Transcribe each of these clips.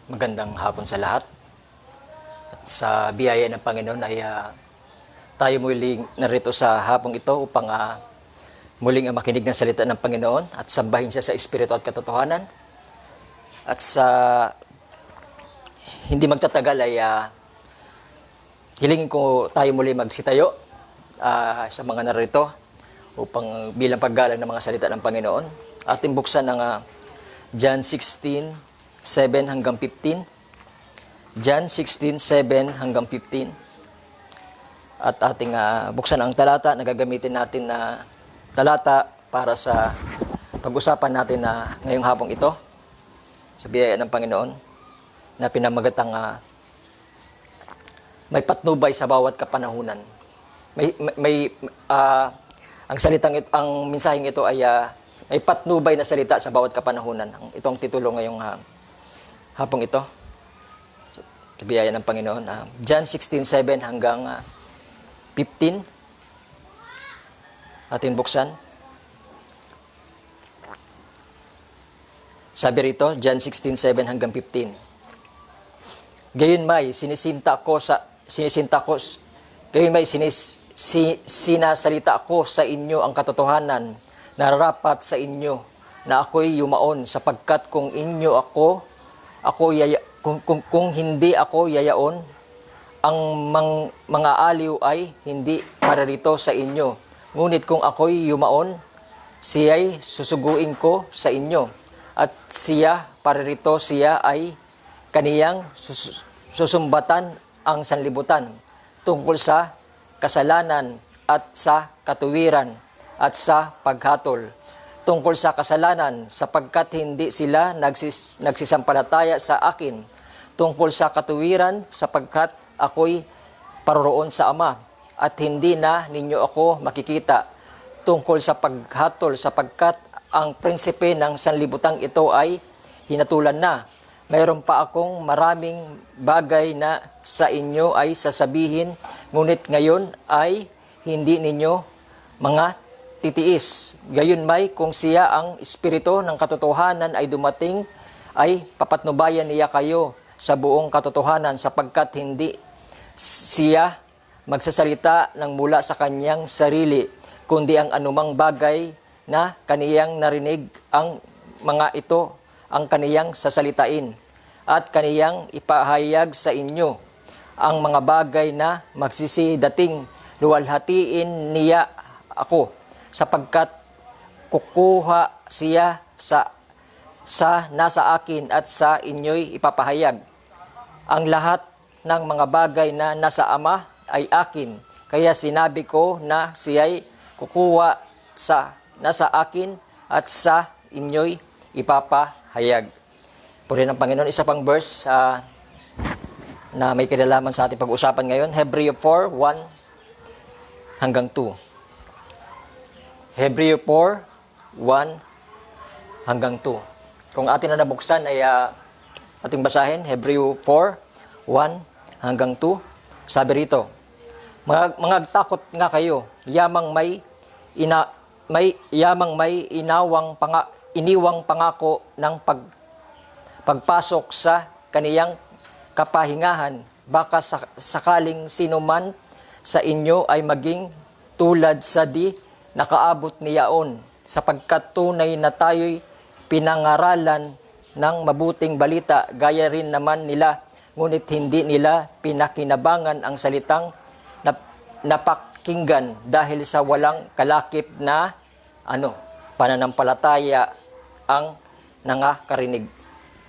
Magandang hapon sa lahat. At sa biyaya ng Panginoon ay tayo muling narito sa hapong ito upang muling makinig ng salita ng Panginoon at sambahin siya sa Espiritu at katotohanan. At sa hindi magtatagal ay hilingin ko tayo muli magsitayo sa mga narito upang bilang paggalang ng mga salita ng Panginoon. Ating buksan ng John 16:7 hanggang 15. John 16:7 hanggang 15. At ating buksan ang talata na gagamitin natin na talata para sa pag-usapan natin ngayong hapong ito sa biyaya ng Panginoon na pinamagatang may patnubay sa bawat kapanahunan. Ang salitang ang mensaheng ito ay may patnubay na salita sa bawat kapanahunan. Itong titulo ngayong hapong ito. Sa biyaya ng Panginoon. John 16:7 hanggang 15. Ating buksan. Sabi rito, John 16:7 hanggang 15. Gayunmay, sinasalita ko sa inyo ang katotohanan, nararapat sa inyo na ako'y yumaon sapagkat kung hindi ako yayaon, ang mga aliw ay hindi paririto sa inyo. Ngunit kung ako'y yumaon, siya'y susuguin ko sa inyo. At siya paririto, siya ay kaniyang susumbatan ang sanlibutan tungkol sa kasalanan at sa katuwiran at sa paghatol. Tungkol sa kasalanan sapagkat hindi sila nagsisampalataya sa akin. Tungkol sa katuwiran sapagkat ako'y paroroon sa Ama at hindi na ninyo ako makikita. Tungkol sa paghatol sapagkat ang prinsipe ng sanlibutang ito ay hinatulan na. Mayroon pa akong maraming bagay na sa inyo ay sasabihin, ngunit ngayon ay hindi ninyo mga titiis. Gayunmay kung siya ang Espiritu ng katotohanan ay dumating, ay papatnubayan niya kayo sa buong katotohanan sapagkat hindi siya magsasalita ng mula sa kanyang sarili, kundi ang anumang bagay na kaniyang narinig, ang mga ito ang kaniyang sasalitain at kaniyang ipahayag sa inyo. Ang mga bagay na magsisidating luwalhatiin niya ako, sapagkat kukuha siya sa nasa akin at sa inyo'y ipapahayag. Ang lahat ng mga bagay na nasa Ama ay akin, kaya sinabi ko na siya'y kukuha sa nasa akin at sa inyo'y ipapahayag. Purihin ng Panginoon. Isa pang verse na may kinalaman sa ating pag-usapan ngayon, Hebreo 4:1 hanggang 2. Hebreo 4:1 hanggang 2. Kung atin na nabuksan ay ating basahin, Hebreo 4:1 hanggang 2. Sabi rito, mangagtakot nga kayo, iniwang pangako ng pagpasok sa kaniyang kapahingahan. Baka sakaling sino man sa inyo ay maging tulad sa di nakaabot niyaon, sapagkat tunay na tayo'y pinangaralan ng mabuting balita, gaya rin naman nila, ngunit hindi nila pinakinabangan ang salitang napakinggan dahil sa walang kalakip na pananampalataya ang nangakarinig.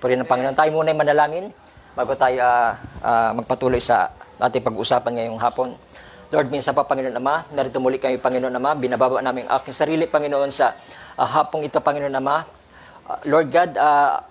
Purihin ng Panginoon. Tayo muna ay manalangin bago tayo magpatuloy sa ating pag-usapan ngayong hapon. Lord, minsan pa, Panginoon Ama, narito muli kami, Panginoon Ama, binababa namin ang aking sarili, Panginoon, sa hapong ito, Panginoon Ama. Lord God,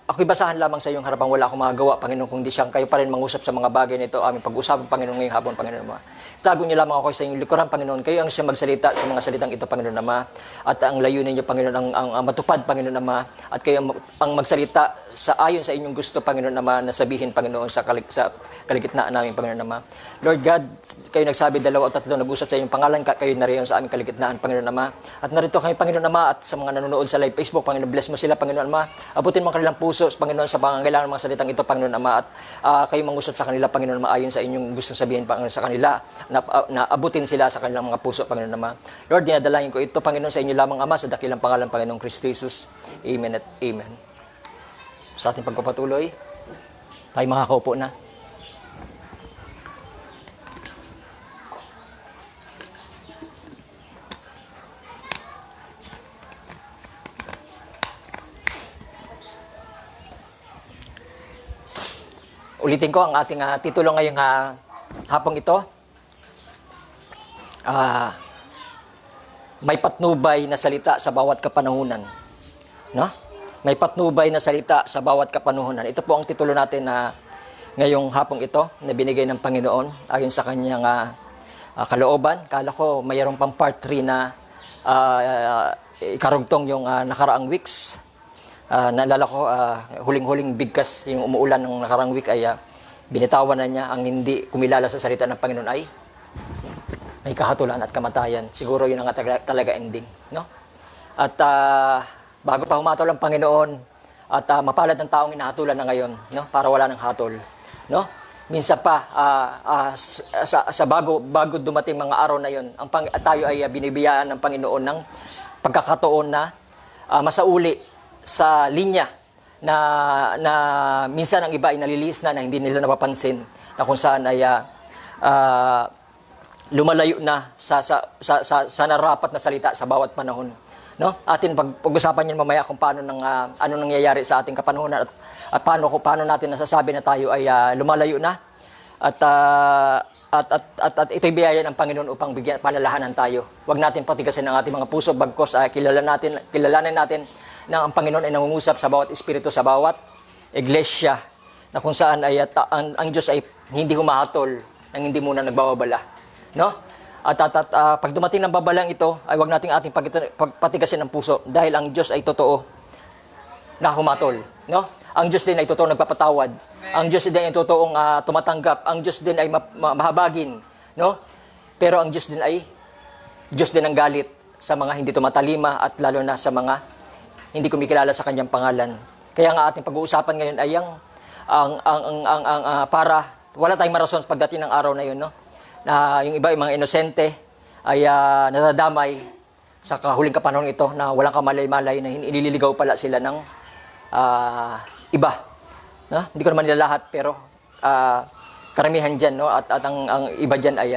ako'y basahan lamang sa iyong harapan, wala akong magagawa, Panginoon, kung di siyang kayo pa rin mangusap sa mga bagay nito, aming pag-usapan, Panginoon, ngayong hapon, Panginoon Ama. Tago niyo lamang ako sa inyong likuran, Panginoon. Kayo ang siya magsalita sa mga salitang ito, Panginoon Ama. At ang layunin niyo, Panginoon, ang matupad, Panginoon Ama. At kayo ang magsalita ayon sa inyong gusto, Panginoon Ama, na sabihin, Panginoon, sa kaligitnaan namin, Panginoon Ama. Lord God, kayo nagsabi, 2 o 3 nag-usap sa inyong pangalan, kayo nariyan sa aming kaligitnaan, Panginoon Ama. At narito kami, Panginoon Ama, at sa mga nanonood sa live Facebook, Panginoon, bless mo sila, Panginoon Ama. Abutin mo kanilang puso, Panginoon, sa pangangailangan ng mga salitang ito, Panginoon Ama. At kayo mangusap sa kanila, Panginoon Ama, ayon sa inyong gustong sabihin, Panginoon, sa kanila, na abutin sila sa kanilang mga puso, Panginoon Ama. Lord, dinadalangin ko ito, Panginoon, sa inyo lamang, Ama, sa dakilang pangalan, Panginoong Kristo Jesus. Amen at amen. Sa ating pagpapatuloy, tayo makakaupo na. Ulitin ko ang ating titulo ngayong hapong ito. May patnubay na salita sa bawat kapanahunan. No? May patnubay na salita sa bawat kapanahunan. Ito po ang titulo natin na ngayong hapong ito na binigay ng Panginoon ayon sa kanyang kalooban. Kala ko mayroon pang part 3 na ikarugtong yung nakaraang weeks. Naalala ko, huling-huling bigkas yung umuulan ng nakarang week ay binitawan na niya ang hindi kumilala sa salita ng Panginoon ay may kahatulan at kamatayan. Siguro yun ang talaga ending. No? At bago pa humatol ang Panginoon at mapalad ng taong hinahatulan na ngayon, no? Para wala ng hatol. No? Minsan pa, sa bago dumating mga araw na yun, tayo ay binibiyaan ng Panginoon ng pagkakataon na masauli sa linya na minsan ang iba ay nalilis na hindi nila napapansin na kung saan ay lumalayo na sa narapat na salita sa bawat panahon. No? Atin pag-usapan niyan mamaya kung paano ano nangyayari sa ating kapanahonan at paano natin nasasabi na tayo ay lumalayo na at ito'y biyaya ng Panginoon upang bigyan palalahanan tayo. Huwag natin patigasin ang ating mga puso bagkos kilalanin natin na ang Panginoon ay nangungusap sa bawat espiritu, sa bawat iglesia, na kung saan ay ang Diyos ay hindi humahatol nang hindi muna nagbababala. No? At pag dumating ng babalang ito, ay wag nating ating patigasin ng puso dahil ang Diyos ay totoo na humatol. No? Ang Diyos din ay totoo nagpapatawad. Ang Diyos din ay totoong tumatanggap. Ang Diyos din ay mahabagin. No? Pero ang Diyos din ay Diyos din ang galit sa mga hindi tumatalima at lalo na sa mga hindi kumikilala sa kanyang pangalan. Kaya nga ating pag-uusapan ngayon ay para wala tayong marason pagdating ng araw na yun, no? Na yung iba, yung mga inosente ay nadadamay sa huling kapanahon ito na walang kamalay-malay na inililigaw pala sila ng iba. No? Hindi ko naman nila lahat pero karamihan dyan, no? At ang iba dyan ay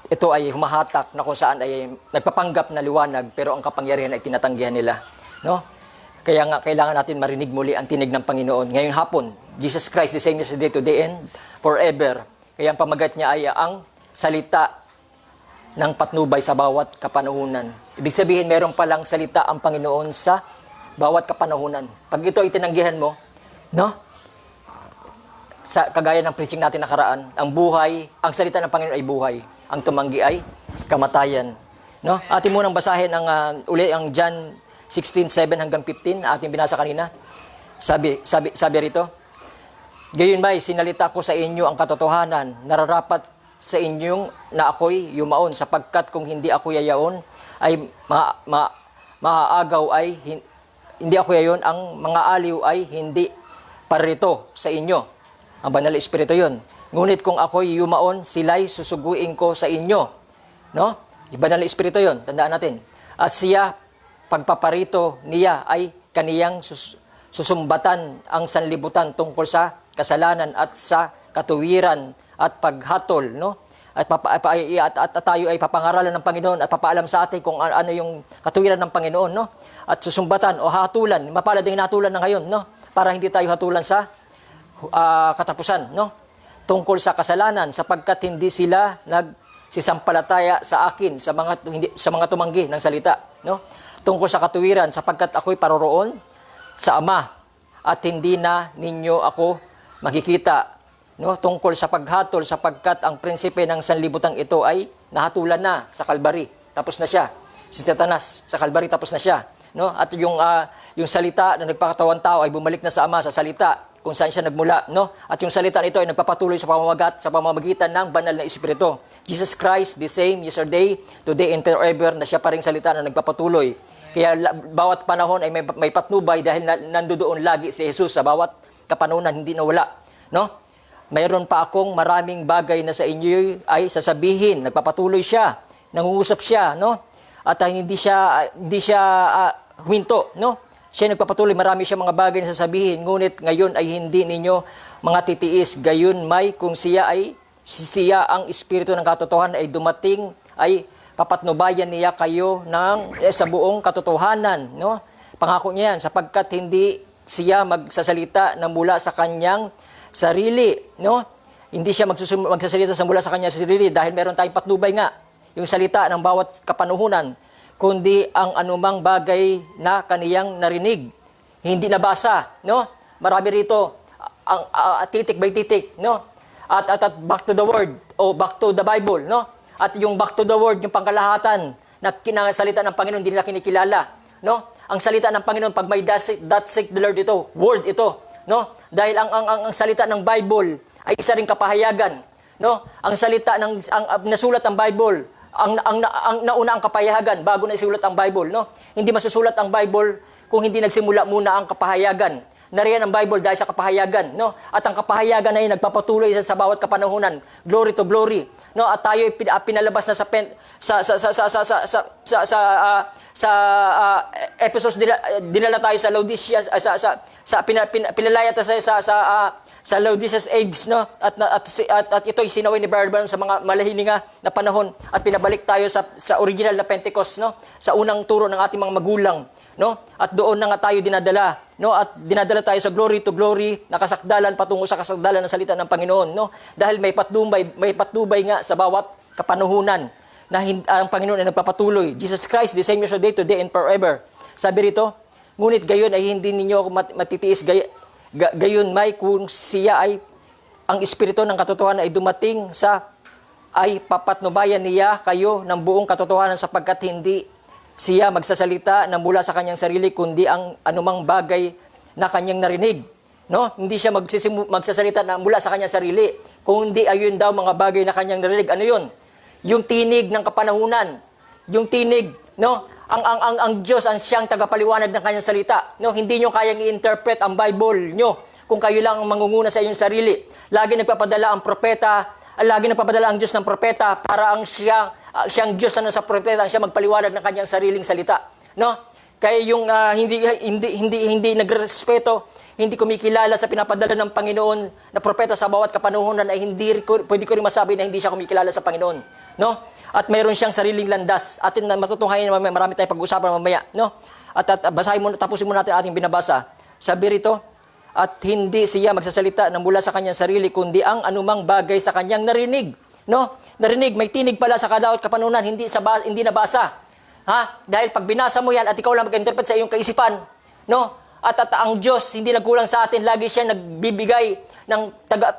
ito ay humahatak na kung saan ay nagpapanggap na liwanag pero ang kapangyarihan ay tinatanggihan nila. No? Kaya nga kailangan natin marinig muli ang tinig ng Panginoon. Ngayong hapon, Jesus Christ the same yesterday, today, and forever. Kaya ang pamagat niya ay ang salita ng patnubay sa bawat kapanahunan. Ibig sabihin, meron palang salita ang Panginoon sa bawat kapanahunan. Pag ito ay tinanggihan mo, no? Kagaya ng preaching natin nakaraan, ang salita ng Panginoon ay buhay. Ang tumanggi ay kamatayan. No? Atin munang basahin uli ang John 16:7 hanggang 15, ating binasa kanina. Sabi rito, gayon ba'y sinalita ko sa inyo ang katotohanan, nararapat sa inyong na ako'y yumaon, sapagkat kung hindi ako yayaon, ay maaagaw ay hindi ako yayon, ang mga aliw ay hindi parito sa inyo. Ang banal na espiritu yun. Ngunit kung ako'y yumaon, sila'y susuguin ko sa inyo. No? Yung banal na espiritu yun. Tandaan natin. At siya, pagpaparito niya ay kaniyang susumbatan ang sanlibutan tungkol sa kasalanan at sa katuwiran at paghatol. No? At tayo ay papangaralan ng Panginoon at papaalam sa atin kung ano yung katuwiran ng Panginoon. No? At susumbatan o hatulan. Mapalad ang hatulan na ngayon. No? Para hindi tayo hatulan sa katapusan, no? Tungkol sa kasalanan sapagkat hindi sila nagsisampalataya sa akin sa mga tumanggi ng salita, no? Tungkol sa katuwiran sapagkat ako'y paroroon sa Ama at hindi na ninyo ako makikita no, tungkol sa paghatol sapagkat ang prinsipe ng sanlibutan ito ay nahatulan na sa Kalbari. Tapos na siya. Si Satanas sa Kalbari tapos na siya, no? At yung salita na nagpakatawan tao ay bumalik na sa Ama sa salita kung saan siya nagmula, no? At yung salita nito ay nagpapatuloy sa pamamagitan ng banal na Espiritu. Jesus Christ, the same yesterday, today and forever, na siya pa ring salita na nagpapatuloy. Kaya bawat panahon ay may patnubay dahil nandoon lagi si Jesus sa bawat kapanahunan, hindi nawala, no? Mayroon pa akong maraming bagay na sa inyo ay sasabihin. Nagpapatuloy siya, nangungusap siya, no? At hindi siya huminto, no? Siya nagpapatuloy, marami siya mga bagay na sasabihin, ngunit ngayon ay hindi ninyo mga titiis. Gayon may kung siya ang Espiritu ng katotohanan ay dumating, ay papatnubayan niya kayo sa buong katotohanan, no? Pangako niya yan, sapagkat hindi siya magsasalita na mula sa kanyang sarili, no? Hindi siya magsasalita sa mula sa kanyang sarili dahil meron tayong patnubay nga, yung salita ng bawat kapanuhunan, kundi ang anumang bagay na kaniyang narinig. Hindi nabasa, no? Marami rito, ang titik by titik, no? At back to the word, o back to the Bible, no? At yung back to the word, yung pangkalahatan na kinasalita ng Panginoon, hindi nila kinikilala, no? Ang salita ng Panginoon, pag may that sake the Lord ito, word ito, no? Dahil ang salita ng Bible ay isa ring kapahayagan, no? Ang salita ng nasulat ng Bible, ang nauna ang kapahayagan bago na isulat ang Bible, no? Hindi masusulat ang Bible kung hindi nagsimula muna ang kapahayagan. Nariyan ang Bible dahil sa kapahayagan, no? At ang kapahayagan ay nagpapatuloy sa bawat kapanahunan, glory to glory, no? At tayo pinalabas na sa Ephesus, dinala tayo sa Laodicea, pinalaya tayo sa Laodicea's age, no? At ito ay sinaway ni Brother Branham sa mga malahilinga na panahon at pinabalik tayo sa original na Pentecost, no? Sa unang turo ng ating mga magulang, no? At doon na nga tayo dinadala, no? At dinadala tayo sa glory to glory, nakasakdalan patungo sa kasakdalan ng salita ng Panginoon, no? Dahil may patnubay nga sa bawat kapanuhunan na ang Panginoon ay nagpapatuloy. Jesus Christ, the same yesterday, today, and forever. Sabi rito, ngunit gayon ay hindi ninyo matitiis, gayon may kung siya ay ang Espiritu ng katotohanan ay dumating ay papatnubayan niya kayo ng buong katotohanan sapagkat hindi siya magsasalita na mula sa kanyang sarili kundi ang anumang bagay na kanyang narinig, no? Hindi siya magsasalita na mula sa kanyang sarili kundi ayun daw mga bagay na kanyang narinig. Ano yun? Yung tinig ng kapanahunan, yung tinig, no? Ang Diyos ang siyang tagapaliwanag ng kanyang salita, no? Hindi nyo kayang i-interpret ang Bible nyo kung kayo lang ang mangunguna sa inyong sarili. Lagi nagpapadala ang Diyos ng propeta para ang siyang Diyos sa propeta, ang siya magpaliwanag ng kanyang sariling salita, no? Kaya yung hindi nagrespeto, hindi kumikilala sa pinapadala ng Panginoon na propeta sa bawat kapanuhunan ay pwede ko rin masabi na hindi siya kumikilala sa Panginoon, no? At mayroon siyang sariling landas. Atin na matutunghayan mamaya, marami tayong pag-usapan mamaya, no? At tapusin muna natin ating binabasa. Sabi rito, at hindi siya magsasalita na mula sa kanyang sarili kundi ang anumang bagay sa kanyang narinig, no? Narinig, may tinig pala sa kadawat kapanunan, hindi nabasa. Ha? Dahil pag binasa mo yan at ikaw lang mag-interpret sa iyong kaisipan, no? At ang Diyos hindi nagkulang sa atin, lagi siya nagbibigay ng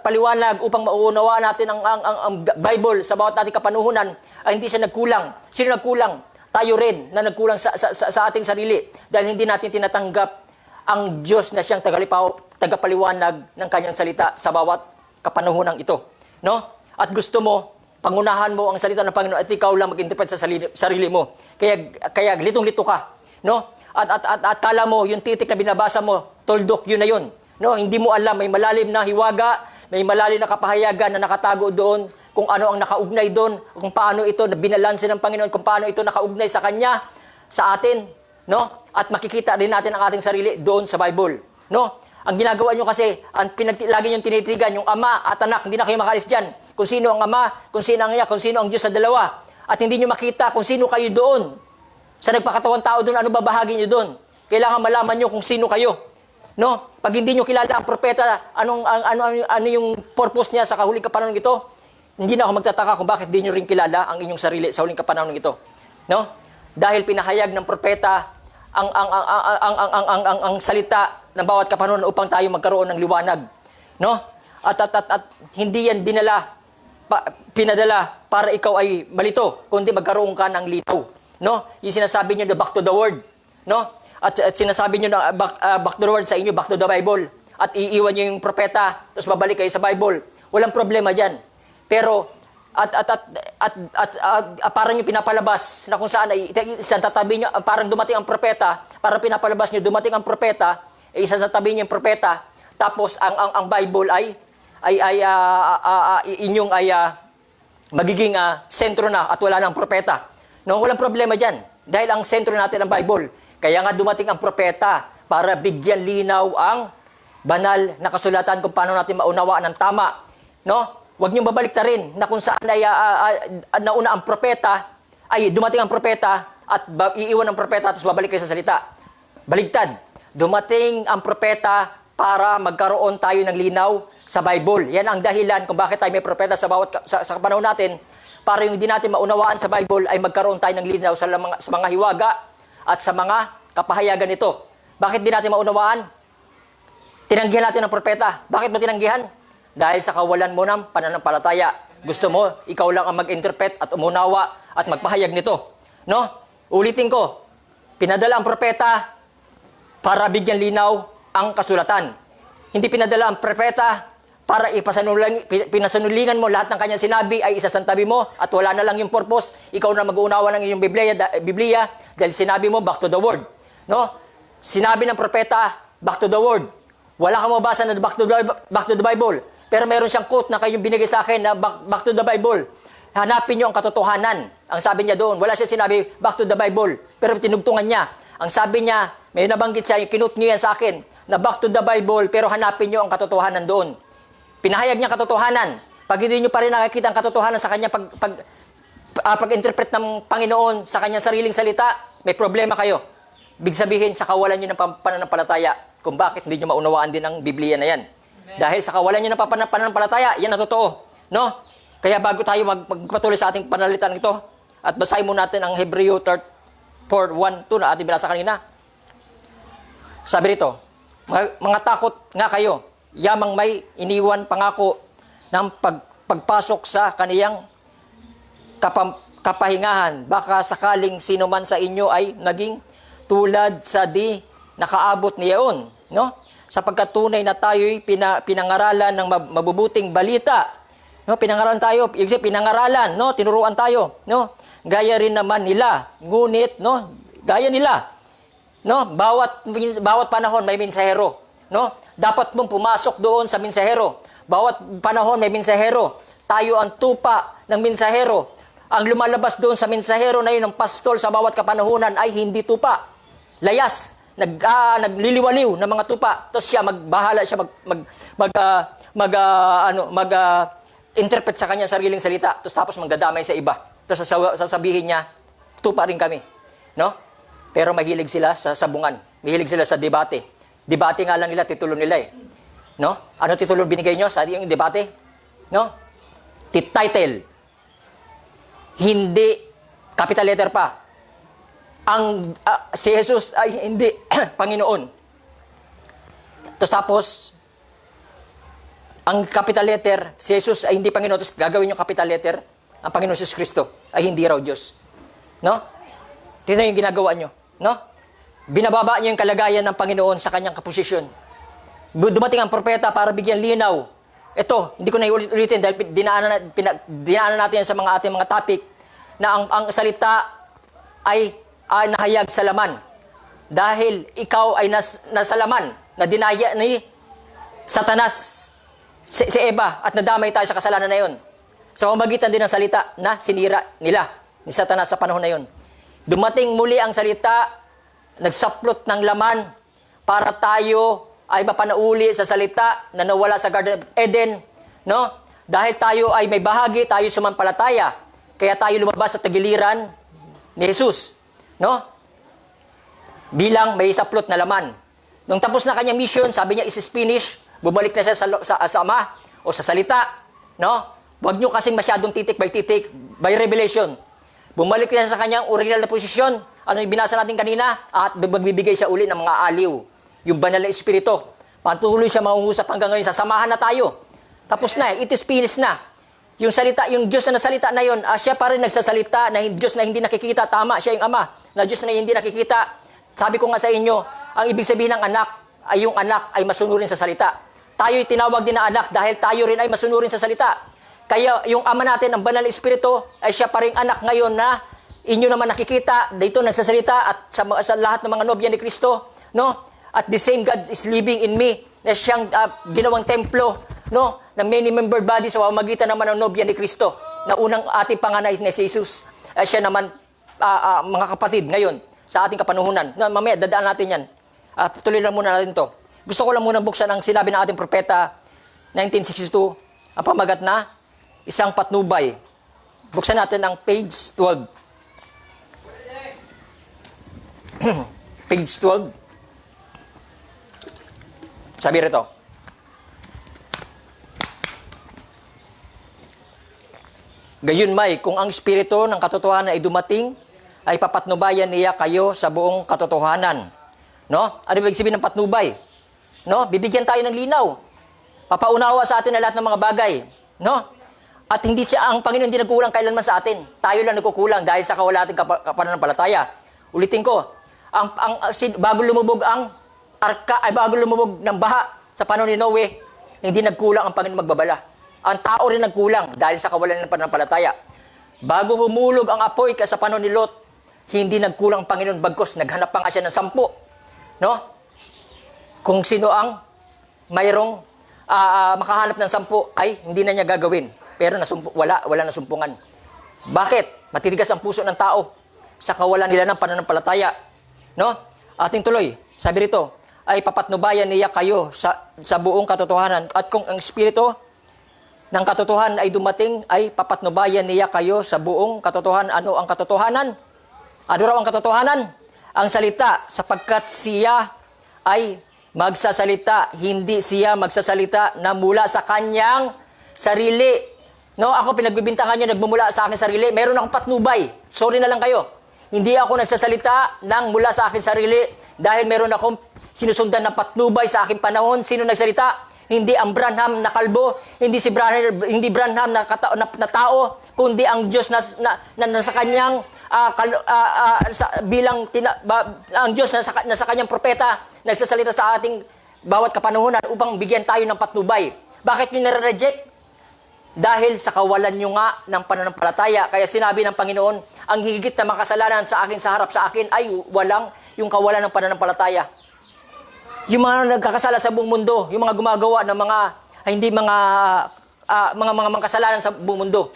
paliwanag upang mauunawaan natin ang Bible sa bawat ating kapanuhunan, ay hindi siya nagkulang. Sino nagkulang? Tayo rin na nagkulang sa ating sarili dahil hindi natin tinatanggap ang Diyos na siyang tagapaliwanag ng kanyang salita sa bawat kapanuhunan ito, no? At gusto mo, pangunahan mo ang salita ng Panginoon at ikaw lang mag-interpret sa sarili mo. Kaya litong-lito ka, no? At kala mo, yung titik na binabasa mo, toldok, yun na yun. No? Hindi mo alam, may malalim na hiwaga, may malalim na kapahayagan na nakatago doon, kung ano ang nakaugnay doon, kung paano ito na binalanse ng Panginoon, kung paano ito nakaugnay sa Kanya, sa atin, no? At makikita din natin ang ating sarili doon sa Bible, no? Ang ginagawa nyo kasi, lagi nyo tinitigan, yung ama at anak, hindi na kayo makalis dyan. Kung sino ang ama, kung sino ang iya, kung sino ang Diyos sa dalawa. At hindi nyo makita kung sino kayo doon. Sa nagpakatawang tao doon, ano ba bahagi nyo doon? Kailangan malaman nyo kung sino kayo. No? Pag hindi nyo kilala ang propeta, ano yung purpose niya sa kahuling kapanahon ito, hindi na ako magtataka kung bakit di nyo rin kilala ang inyong sarili sa huling kapanahon ito. No? Dahil pinahayag ng propeta ang salita ng bawat kapanahon upang tayo magkaroon ng liwanag. No? At hindi yan pinadala para ikaw ay malito, kundi magkaroon ka ng linaw. No? Yung sinasabi nyo na back to the word. No? At sinasabi nyo na back to the word sa inyo, back to the Bible. At iiwan nyo yung propeta, tapos babalik kayo sa Bible. Walang problema dyan. Pero, parang yung pinapalabas na kung saan ay isang tatabi nyo, parang dumating ang propeta, parang pinapalabas nyo, dumating ang propeta, isa sa tabi nyo yung propeta, tapos ang Bible inyong magiging sentro na at wala nang propeta. No, walang problema dyan. Dahil ang sentro natin ang Bible. Kaya nga dumating ang propeta para bigyan linaw ang banal na kasulatan kung paano natin maunawaan ng tama. No? Huwag niyong babalik na rin na kung saan ay nauna ang propeta, ay dumating ang propeta at iiwan ang propeta at babalik kayo sa salita. Baligtad. Dumating ang propeta para magkaroon tayo ng linaw sa Bible. Yan ang dahilan kung bakit tayo may propeta sa panahon natin, para yung hindi natin maunawaan sa Bible ay magkaroon tayo ng linaw sa mga hiwaga at sa mga kapahayagan nito. Bakit di natin maunawaan? Tinanggihan natin ang propeta. Bakit mo tinanggihan? Dahil sa kawalan mo ng pananampalataya. Gusto mo, ikaw lang ang mag-interpret at umunawa at magpahayag nito. No? Ulitin ko, pinadala ang propeta para bigyan linaw ang kasulatan. Hindi pinadala ang propeta para pinasanulingan mo lahat ng kanyang sinabi ay isasantabi mo at wala na lang yung purpose. Ikaw na mag-uunawa ng iyong Biblia dahil sinabi mo back to the word. No? Sinabi ng propeta back to the word. Wala kang mabasa na back to the Bible. Pero meron siyang quote na kayong binigay sa akin na back to the Bible. Hanapin niyo ang katotohanan. Ang sabi niya doon, wala siya sinabi back to the Bible. Pero tinugtungan niya. Ang sabi niya, may nabanggit siya, yung kinut niyo yan sa akin, na back to the Bible, pero hanapin niyo ang katotohanan doon. Pinahayag niya katotohanan. Pag hindi niyo pa rin nakikita ang katotohanan sa kanya pag-interpret ng Panginoon sa kanyang sariling salita, may problema kayo. Big sabihin, sa kawalan niyo ng pananampalataya kung bakit hindi niyo maunawaan din ang Biblia na yan. Amen. Dahil sa kawalan niyo ng pananampalataya, yan ang totoo. No? Kaya bago tayo magpatuloy sa ating panalitan ito, at basahin mo natin ang Hebreo 4:1-2 na ating binasa kanina. Sabi rito, mga takot nga kayo, yamang may iniwan pangako ng pagpasok sa kaniyang kapahingahan. Baka sakaling sino man sa inyo ay naging tulad sa di nakaabot niyaon. No? Sapagkat tunay na tayo'y pinangaralan ng mabubuting balita. No? Pinangaralan tayo, pinangaralan, no? Tinuruan tayo. No? Gaya rin naman nila. Ngunit, no? Gaya nila. No? Bawat panahon may mensahero. No? Dapat mong pumasok doon sa mensahero. Bawat panahon may mensahero. Tayo ang tupa ng mensahero. Ang lumalabas doon sa mensahero na yun, ng pastol sa bawat kapanahunan ay hindi tupa. Layas. Nagliliwaliw ng mga tupa. Tapos siya magbahala siya interpret sa kanya sariling salita. Tapos magdadamay sa iba. Tapos sasabihin niya, tupa rin kami. No? Pero mahilig sila sa sabungan. Mahilig sila sa debate. Debate nga lang nila, titulo nila eh. No? Ano titulo binigay nyo sa yung debate? No? Title. Hindi capital letter pa. Si Jesus ay hindi Panginoon. Tapos, ang capital letter, si Jesus ay hindi Panginoon. Tapos gagawin yung capital letter, ang Panginoon Jesus Cristo ay hindi raw Diyos. No? Tingnan yung ginagawa nyo. No? Binababa niyo yung kalagayan ng Panginoon sa kanyang kaposisyon. Dumating ang propeta para bigyan linaw. Ito, hindi ko na iulitin dahil dinaanan natin sa ating mga topic na ang salita ay nahayag sa laman. Dahil ikaw ay nasa laman na dinaya ni Satanas si Eva at nadamay tayo sa kasalanan na yon. Sa pamamagitan din ng salita na sinira nila ni Satanas sa panahon na yon. Dumating muli ang salita, nagsaplot ng laman para tayo ay mapanauli sa salita na nawala sa Garden of Eden. No? Dahil tayo ay may bahagi, tayo sumampalataya. Kaya tayo lumabas sa tagiliran ni Jesus. No? Bilang may saplot na laman. Nung tapos na kanyang mission, sabi niya, is finished. Bumalik na siya sa Ama o sa salita. No? Huwag nyo kasing masyadong titik by revelation. Bumalik na siya sa kanyang original na posisyon. Ano yung binasa natin kanina? At magbibigay siya uli ng mga aliw. Yung banal na espiritu. Patuloy siya mangungusap hanggang ngayon. Sasamahan na tayo. Tapos na, it is finished na. Yung salita, yung Diyos na nasalita na yun, siya pa rin nagsasalita na Diyos na hindi nakikita. Tama, siya yung Ama, na Diyos na hindi nakikita. Sabi ko nga sa inyo, ang ibig sabihin ng anak, ay yung anak ay masunurin sa salita. Tayo'y tinawag din na anak dahil tayo rin ay masunurin sa salita. Kaya yung Ama natin, ang Banal na Espiritu, ay siya pa rin anak ngayon na inyo naman nakikita, dito nagsasalita at sa lahat ng mga nobya ni Kristo, no? At the same God is living in me, na siyang ginawang templo, no? Na many member body sa pamamagitan naman ng nobya ni Kristo, na unang ating panganay ni Jesus. Siya naman, mga kapatid, ngayon, sa ating kapanuhunan. Na, mamaya, dadaan natin yan. Tuloy lang muna natin to. Gusto ko lang muna buksan ang sinabi ng ating propeta, 1962, ang pamagat na, isang patnubay. Buksan natin ang page 12. Page 12. Sabi rito, gayon may, kung ang Espiritu ng katotohanan ay dumating, ay papatnubayan niya kayo sa buong katotohanan. No? Ano ibig sabihin ng patnubay? No? Bibigyan tayo ng linaw. Papaunawa sa atin na lahat ng mga bagay. No? At hindi siya, ang Panginoon hindi nagkukulang kailanman sa atin. Tayo lang nagkukulang dahil sa kawala ating pananampalataya. Ulitin ko, bago lumubog ang arka, ay bago lumubog ng baha sa panahon ni Noe, hindi nagkulang ang Panginoon magbabala. Ang tao rin nagkulang dahil sa kawalan ng pananampalataya. Bago humulog ang apoy sa panahon ni Lot, hindi nagkulang ang Panginoon bagkos, naghanap pa nga siya ng 10. No? Kung sino ang mayroong makahanap ng 10 ay hindi na niya gagawin. Pero wala nasumpungan. Bakit? Matitigas ang puso ng tao sa kawalan nila ng pananampalataya. No? Ating tuloy. Sabi rito, ay papatnubayan niya kayo sa buong katotohanan. At kung ang Espiritu ng katotohanan ay dumating, ay papatnubayan niya kayo sa buong katotohanan. Ano ang katotohanan? Ano raw ang katotohanan? Ang salita, sapagkat siya ay magsasalita, hindi siya magsasalita na mula sa kanyang sarili. No, ako pinagbibintangan niyo, nagmumula sa akin sarili. Meron akong patnubay. Sorry na lang kayo. Hindi ako nagsasalita ng mula sa akin sarili dahil meron akong sinusundan na patnubay sa aking panahon. Sino nagsalita? Hindi ang Branham na kalbo, hindi si Branham na tao, kundi ang Diyos na nasa kanyang ang Diyos na sa kanyang propeta nagsasalita sa ating bawat kapanuhunan upang bigyan tayo ng patnubay. Bakit nyo nare-reject? Dahil sa kawalan nyo nga ng pananampalataya. Kaya sinabi ng Panginoon, ang higit na makasalanan sa akin, sa harap sa akin, ay walang yung kawalan ng pananampalataya. Yung mga nagkakasala sa buong mundo, yung mga gumagawa ng mga kasalanan sa buong mundo.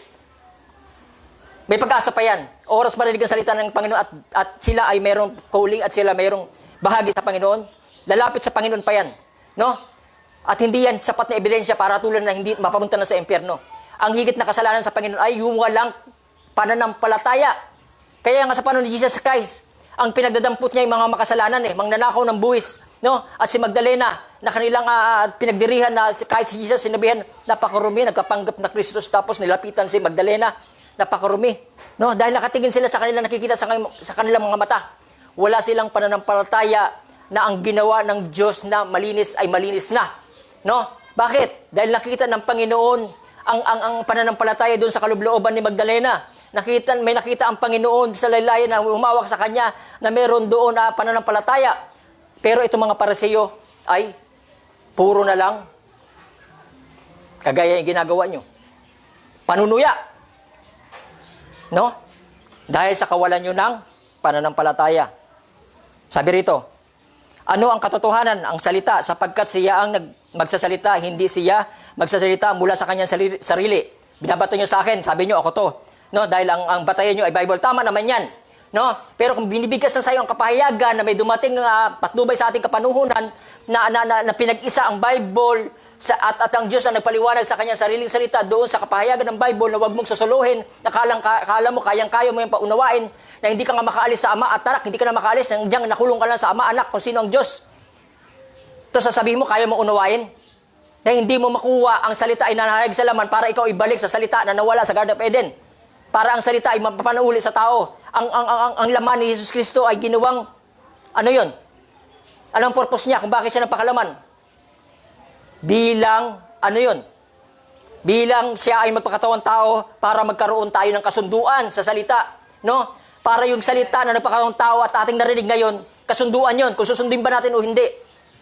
May pag-asa pa yan. Oras marinig ang salita ng Panginoon at sila ay mayroong calling at sila mayroong bahagi sa Panginoon. Lalapit sa Panginoon pa yan. No? At hindi yan sapat na ebidensya para tulan na hindi mapapunta na sa impyerno. Ang higit na kasalanan sa Panginoon ay yung walang pananampalataya. Kaya nga sa panahon ni Jesus Christ, ang pinagdadampot niya yung mga makasalanan, mangnanakaw ng buwis. No? At si Magdalena, na kanilang pinagdirihan na kahit si Jesus sinabihan, napakarumi, nagkapanggap na Kristus, tapos nilapitan si Magdalena, napakarumi. No? Dahil nakatingin sila sa kanilang nakikita sa kanilang mga mata. Wala silang pananampalataya na ang ginawa ng Diyos na malinis ay malinis na. No? Bakit? Dahil nakita ng Panginoon ang pananampalataya doon sa kalooban ni Magdalena. May nakita ang Panginoon sa laylayan na humawak sa kanya na meron doon pananampalataya. Pero itong mga Pariseo ay puro na lang kagaya yung ginagawa nyo. Panunuya. No? Dahil sa kawalan nyo ng pananampalataya. Sabi rito, ano ang katotohanan? Ang salita, sapagkat siya ang magsasalita, hindi siya magsasalita mula sa kanyang sarili. Binabato nyo sa akin, sabi nyo, ako to. No? Dahil ang batayan nyo ay Bible. Tama naman yan. No? Pero kung binibigkas na sa iyo ang kapahayagan na may dumating patnubay sa ating kapanuhunan na pinag-isa ang Bible at ang Diyos na nagpaliwanag sa kanyang sariling salita doon sa kapahayagan ng Bible na huwag mong susuluhin, na kala mo kayang-kaya mo yung paunawain, na hindi ka nga makaalis sa ama at anak, hindi ka na makaalis, nandiyan nakulong ka lang sa ama, anak, kung sino ang Diyos. Tapos sasabihin mo, kaya mo unawain? Na hindi mo makuha ang salita ay nanahayag sa laman para ikaw ibalik sa salita na nawala sa Garden of Eden. Para ang salita ay mapapanauli sa tao. Ang laman ni Jesus Kristo ay ginawang, ano yun? Anong purpose niya kung bakit siya napakalaman? Bilang, ano yun? bilang siya ay magpakatawang tao para magkaroon tayo ng kasunduan sa salita, no? Para yung salita na nagpakatawang tao at ating narinig ngayon, kasunduan yon, kung susundin ba natin o hindi.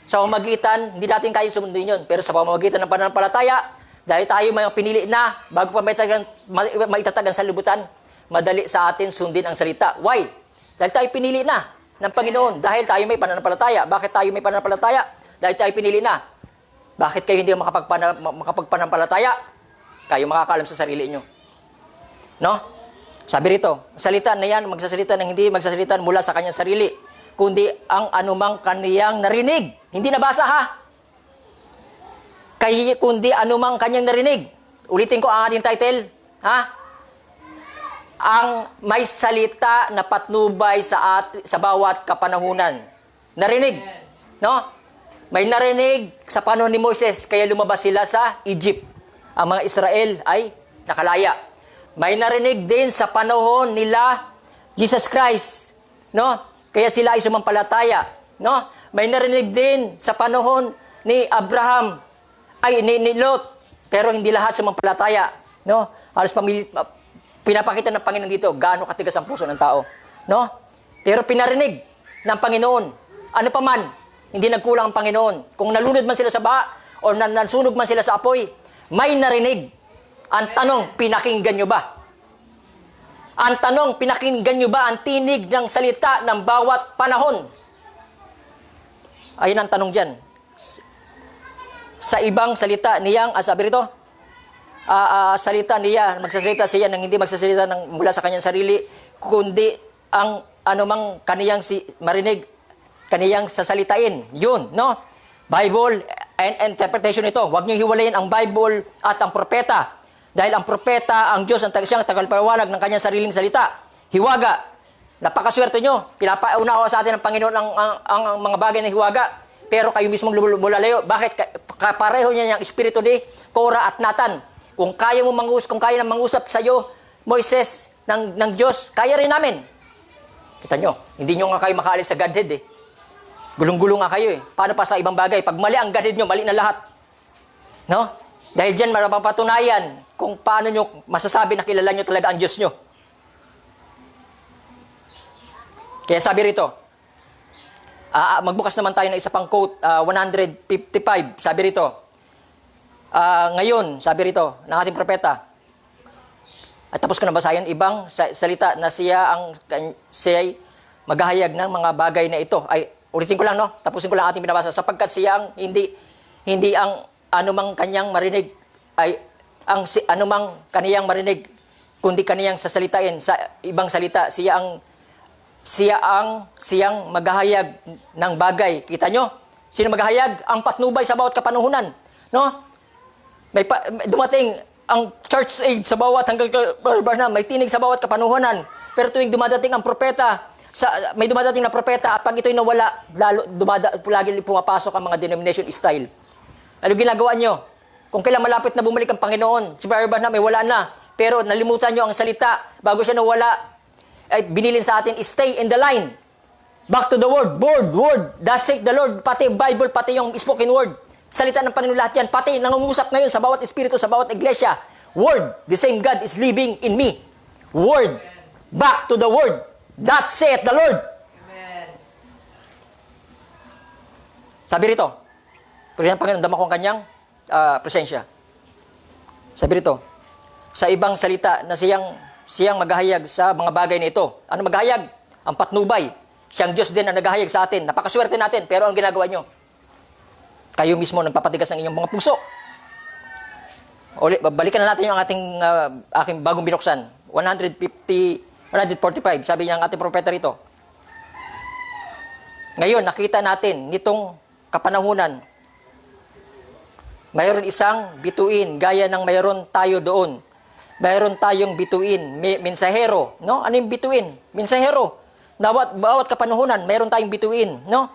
Sa pamamagitan, hindi natin kaya sumundin yun. Pero sa pamamagitan ng pananampalataya, dahil tayo may pinili na, bago pa maitatag ang sanlibutan, madali sa atin sundin ang salita. Why? Dahil tayo pinili na ng Panginoon. Dahil tayo may pananampalataya. Bakit tayo may pananampalataya? Dahil tayo pinili na. Bakit kayo hindi makapagpananampalataya? Kayo makakaalam sa sarili nyo. No? Sabi rito, salita na yan, magsasalita ng hindi magsasalita mula sa kanyang sarili, kundi ang anumang kaniyang narinig. Hindi nabasa ha? Kundi anumang kanyang narinig. Ulitin ko ang ating title. Ha? Ang may salita na patnubay sa bawat kapanahunan. Narinig. No? May narinig sa panahon ni Moises, kaya lumabas sila sa Egypt. Ang mga Israel ay nakalaya. May narinig din sa panahon nila Jesus Christ. No? Kaya sila ay sumampalataya. No? May narinig din sa panahon ni Abraham, ni Lot, pero hindi lahat sumampalataya. No? Halos pinapakita ng Panginoon dito gaano katigas ang puso ng tao. No? Pero pinarinig ng Panginoon. Ano pa man, hindi nagkulang ang Panginoon. Kung nalunod man sila sa baha o nasunog man sila sa apoy, may narinig. Ang tanong, pinakinggan nyo ba? Ang tanong, pinakinggan nyo ba ang tinig ng salita ng bawat panahon? Ayun ang tanong dyan. Sa ibang salita niyang, sabi rito, salita niya, magsasalita siya nang hindi magsasalita mula sa kanyang sarili, kundi ang anumang kaniyang marinig, kaniyang sasalitain. Yun, no? Bible and interpretation ito. Huwag niyo hiwalayin ang Bible at ang propeta. Dahil ang propeta, ang Diyos, siyang tagapaliwanag ng kanyang sariling salita. Hiwaga. Napakaswerte nyo. Pinapaunawa sa atin ng Panginoon ang mga bagay na hiwaga. Pero kayo mismong lumalayo. Bakit? Kapareho niya yung espiritu ni Korah at Nathan. Kung kaya nang mangusap sa iyo, Moises, ng Diyos, kaya rin namin. Kita nyo, hindi nyo nga kayo makaalis sa Godhead eh. Gulong-gulong nga kayo eh. Paano pa sa ibang bagay? Pag mali ang Godhead nyo, mali na lahat. No? Dahil dyan, mapapatunayan kung paano nyo masasabi na kilala nyo talaga ang Diyos nyo. Kaya sabi rito, magbukas naman tayo ng isa pang quote, 155, sabi rito, ngayon, sabi rito, ng ating propeta, at tapos ko na basahin, ibang salita na siya ay maghahayag ng mga bagay na ito. Ay, ulitin ko lang, no? Tapusin ko lang ating binabasa. Sapagkat siya ang hindi ang anumang kanyang marinig, anumang kaniyang marinig, kundi kaniyang sasalitain. Sa ibang salita, siyang maghahayag ng bagay. Kita nyo? Sino maghahayag? Ang patnubay sa bawat kapanuhunan. No? Dumating ang church age sa bawat may tinig sa bawat kapanuhunan. Pero tuwing dumadating ang propeta, may dumadating na propeta at pag ito'y nawala, lagi pumapasok ang mga denomination style. Ano ginagawa nyo? Kung kailan malapit na bumalik ang Panginoon, si Barnabas na may wala na, pero nalimutan nyo ang salita bago siya nawala, ay binilin sa atin, stay in the line. Back to the word, word, thus saith the Lord, pati Bible, pati yung spoken word. Salita ng Panginoon lahat yan, pati nangungusap ngayon sa bawat espiritu, sa bawat iglesia. Word, the same God is living in me. Word, back to the word, that saith the Lord. Amen. Sabi rito, pero yan Panginoon, dama ko ang kanyang presensya. Sabi rito, sa ibang salita na siyang maghahayag sa mga bagay na ito. Ano maghahayag? Ang patnubay. Siyang Diyos din ang naghahayag sa atin. Napakaswerte natin, pero ang ginagawa nyo, kayo mismo nagpapatigas ng inyong mga puso. Balikan na natin yung aking bagong binuksan. 145, sabi niya ang ating propeta rito. Ngayon, nakita natin nitong kapanahunan, mayroon isang bituin, gaya ng mayroon tayo doon. Mayroon tayong bituin, mensahero, no? Ano yung bituin? Mensahero. Bawat kapanahunan, mayroon tayong bituin, no?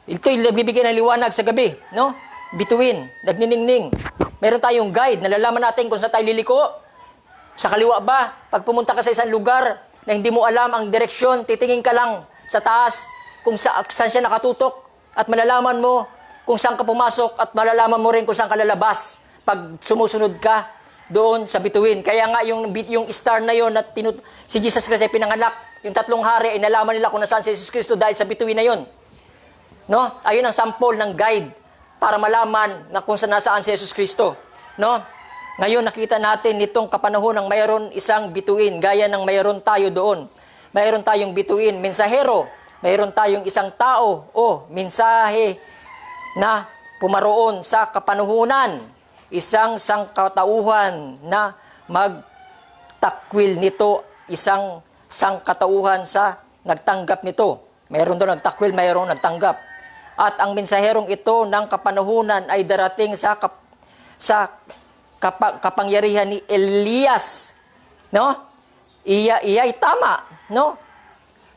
Ito'y nagbibigay ng liwanag sa gabi, no? Bituin, nagniningning. Mayroon tayong guide, nalalaman natin kung saan tayo liliko. Sa kaliwa ba? Pag pumunta ka sa isang lugar na hindi mo alam ang direksyon, titingin ka lang sa taas kung saan siya nakatutok at malalaman mo kung saan ka pumasok at malalaman mo rin kung saan ka lalabas. pag sumusunod ka doon sa bituin. Kaya nga yung star na yon na si Jesus Christ ay pinanganak, yung tatlong hari ay nalaman nila kung nasaan si Jesus Cristo dahil sa bituin na yon. No? Ayun ang sample ng guide para malaman na kung nasaan si Jesus Cristo. No? Ngayon nakita natin nitong kapanahon ng mayroon isang bituin, gaya ng mayroon tayo doon. Mayroon tayong bituin, mensahero. Mayroon tayong isang tao o mensahe na pumaroon sa kapanahunan. Isang sangkatauhan na magtakwil nito, isang sangkatauhan sa nagtanggap nito. Mayroon doon nagtakwil, mayroon nagtanggap. At ang mensaherong ito ng kapanahunan ay darating sa kapangyarihan ni Elias. No? Iya ay tama, no?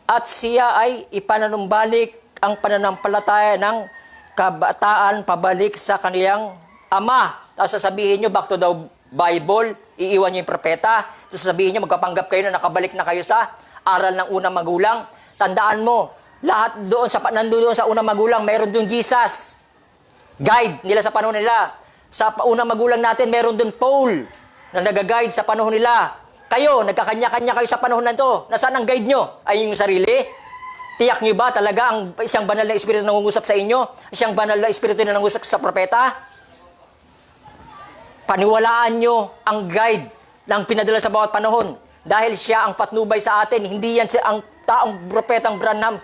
At siya ay ipananumbalik ang pananampalataya ng kabataan pabalik sa kaniyang ama. Tapos sasabihin nyo, back to the Bible, iiwan nyo yung propeta. Tapos sasabihin nyo, magpapanggap kayo na nakabalik na kayo sa aral ng unang magulang. Tandaan mo, lahat doon, nandoon sa unang magulang, mayroon doon Jesus. Guide nila sa panahon nila. Sa unang magulang natin, mayroon doon Paul na nag-guide sa panahon nila. Kayo, nagkakanya-kanya kayo sa panahon na ito. Nasaan ang guide nyo? Ay yung sarili? Tiyak nyo ba talaga ang isang banal na espiritu na nangungusap sa inyo? Isang banal na espiritu na nangungusap sa propeta? Paniwalaan nyo ang guide ng pinadala sa bawat panahon. Dahil siya ang patnubay sa atin. Hindi yan ang taong propetang Branham,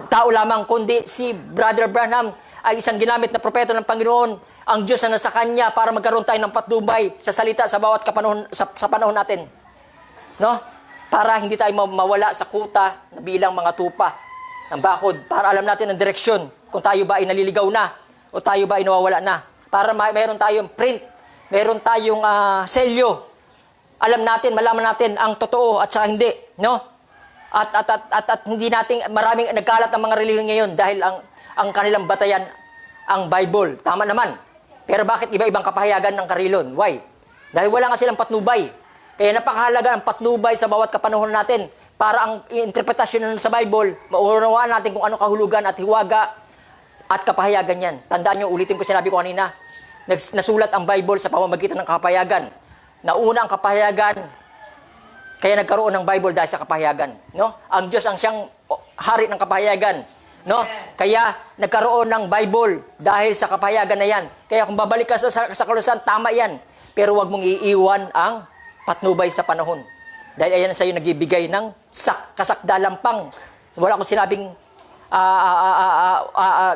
tao lamang, kundi si Brother Branham ay isang ginamit na propeta ng Panginoon. Ang Diyos na nasa Kanya para magkaroon tayo ng patnubay sa salita sa bawat kapanahon, sa panahon natin. No? Para hindi tayo mawala sa kuta na bilang mga tupa ng bakod. Para alam natin ang direksyon kung tayo ba ay naliligaw na o tayo ba ay nawawala na. Para mayroon tayong print, mayroon tayong selyo. Alam natin, malaman natin ang totoo at saka hindi. No? At hindi natin, maraming nagkalat ng mga relihiyon ngayon dahil ang kanilang batayan, ang Bible. Tama naman. Pero bakit iba-ibang kapahayagan ng karilon? Why? Dahil wala nga silang patnubay. Kaya napakahalaga ang patnubay sa bawat kapanahon natin para ang interpretasyon sa Bible, maunawaan natin kung ano kahulugan at hiwaga at kapahayagan yan. Tandaan nyo, ulitin ko sinabi ko kanina, nasulat ang Bible sa pamamagitan ng kapahayagan. Nauna ang kapahayagan, kaya nagkaroon ng Bible dahil sa kapahayagan. No? Ang Diyos ang siyang hari ng kapahayagan. No? Kaya nagkaroon ng Bible dahil sa kapahayagan na yan. Kaya kung babalik ka sa kalusan, tama yan. Pero wag mong iiwan ang patnubay sa panahon. Dahil ayan sa iyo nagbibigay ng kasakdalampang. Wala akong sinabing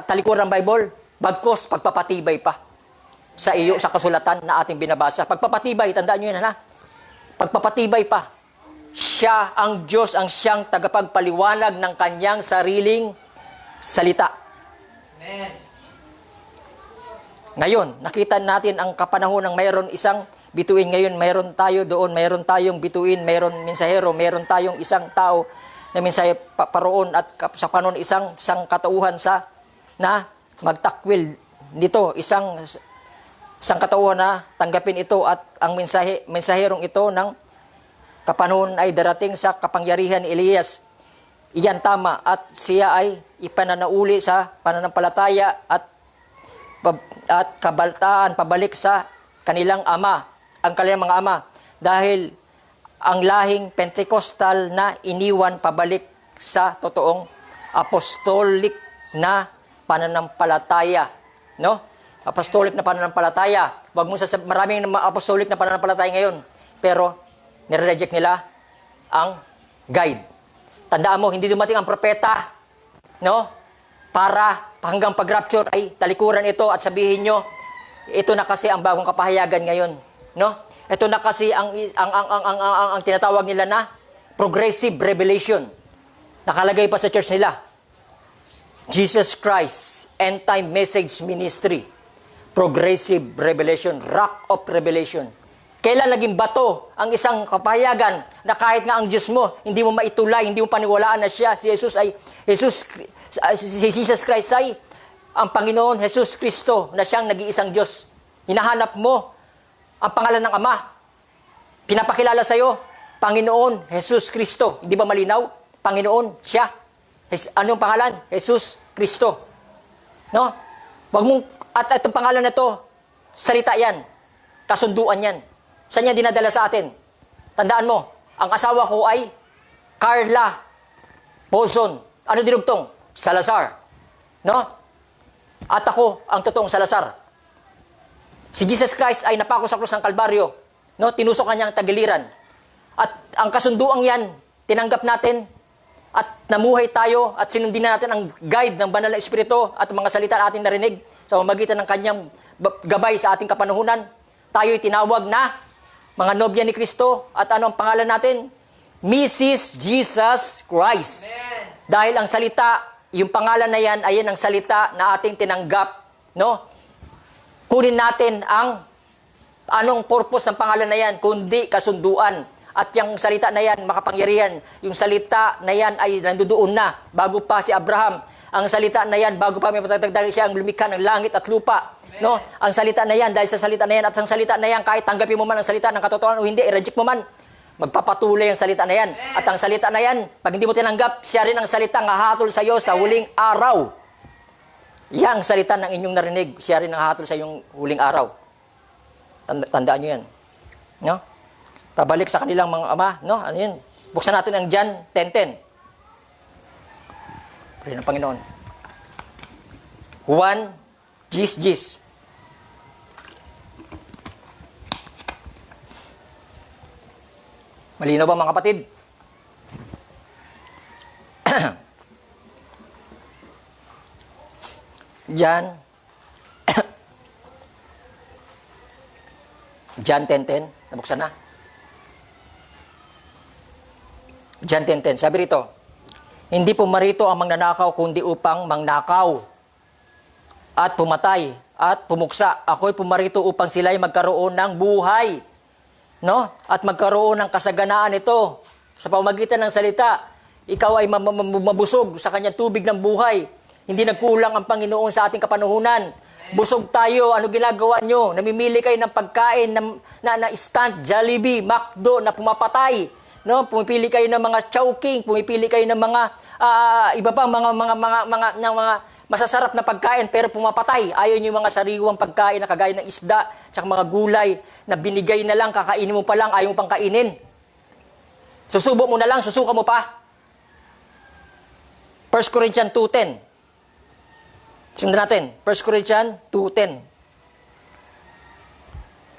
talikuran ng Bible. Bagkos, pagpapatibay pa sa iyo, sa kasulatan na ating binabasa. Pagpapatibay, tandaan nyo yan, ha? Pagpapatibay pa. Siya ang Diyos, ang siyang tagapagpaliwanag ng kanyang sariling salita. Amen. Ngayon, nakita natin ang kapanahon ng mayroon isang bituin. Ngayon, mayroon tayo doon, mayroon tayong bituin, mayroon mensahero, mayroon tayong isang tao na mensahe paroon at sa panon isang katauhan na magtakwil nito, isang katauhan na tanggapin ito at ang mensaherong ito ng kapanahon ay darating sa kapangyarihan ni Elias. Iyan tama at siya ay ipananauli sa pananampalataya at kabaltaan pabalik sa kanilang ama, ang kanilang mga ama. Dahil ang lahing Pentecostal na iniwan pabalik sa totoong apostolic na pananampalataya. No? Apostolic na pananampalataya. Wag mo maraming apostolic na pananampalataya ngayon. Pero nire-reject nila ang guide. Tandaan mo, hindi dumating ang propeta, no? Para hanggang pag-rapture ay talikuran ito at sabihin nyo, ito na kasi ang bagong kapahayagan ngayon, no? Ito na kasi ang tinatawag nila na progressive revelation. Nakalagay pa sa church nila. Jesus Christ, End Time Message Ministry, Progressive Revelation, Rock of Revelation. Kailan naging bato ang isang kapahayagan na kahit nga ang Diyos mo, hindi mo maitulay, hindi mo paniwalaan na siya, si Jesus Christ ay ang Panginoon Jesus Kristo na siyang nag-iisang Diyos. Hinahanap mo ang pangalan ng Ama. Pinapakilala sa iyo, Panginoon Jesus Kristo. Hindi ba malinaw? Panginoon, siya. Anong pangalan? Jesus Kristo. No? Wag mong, at itong pangalan na to, salita yan. kasunduan yan. Saan yan dinadala sa atin? Tandaan mo, ang asawa ko ay Carla Pozon. Ano dinugtong? Salazar. No? At ako ang totoong Salazar. Si Jesus Christ ay napako sa krus ng Kalbaryo. No? Tinusok kanyang tagiliran. At ang kasunduang yan, tinanggap natin at namuhay tayo at sinundin natin ang guide ng banal na Espiritu at mga salita na ating narinig sa pamamagitan ng kanyang gabay sa ating kapanahunan. Tayo'y tinawag na mga nobya ni Kristo at ano ang pangalan natin? Mrs. Jesus Christ. Amen. Dahil ang salita, yung pangalan na yan, ayan ang salita na ating tinanggap. No? Kunin natin ang anong purpose ng pangalan na yan, kundi kasunduan. At yung salita na yan, makapangyarihan. Yung salita na yan ay nandoon na bago pa si Abraham. Ang salita na yan, bago pa may patagdag siya ang lumikha ng langit at lupa. No? Ang salita na yan, dahil sa salita na yan, at ang salita na yan, kahit tanggapin mo man ang salita ng katotohanan o hindi, i-reject mo man, magpapatuloy ang salita na yan. At ang salita na yan, pag hindi mo tinanggap, siya rin ang salita ng hahatol sa iyo sa huling araw. Yang salita ng inyong narinig, siya rin ang hahatol sa iyong huling araw. Tandaan nyo yan. No? Pabalik sa kanilang mga ama, no? Ano yun? Buksan natin ang John 10:10. Pray ng Panginoon. Juan, Gis. Malinaw ba mga kapatid? John 10:10. Nabuksan na. John 10:10. Sabi rito, hindi pumarito ang magnanakaw kundi upang mangnakaw at pumatay at pumuksa. Ako'y pumarito upang sila'y magkaroon ng buhay. No? At magkaroon ng kasaganaan ito sa pamamagitan ng salita. Ikaw ay mabusog sa kanyang tubig ng buhay. Hindi nagkulang ang Panginoon sa ating kapanahunan. Busog tayo. Ano ginagawa nyo? Namimili kayo ng pagkain na instant, Jollibee, McDo na pumapatay. No? Pumipili kayo ng mga chowking, pumipili kayo ng mga iba pang mga masasarap na pagkain pero pumapatay. Ayaw nyo yung mga sariwang pagkain na kagaya ng isda, tsaka mga gulay na binigay na lang, kakainin mo pa lang, ayaw mo pang kainin. Susubo mo na lang, susuka mo pa. 1 Corinthians 2:10. Sundan natin, 1 Corinthians 2:10.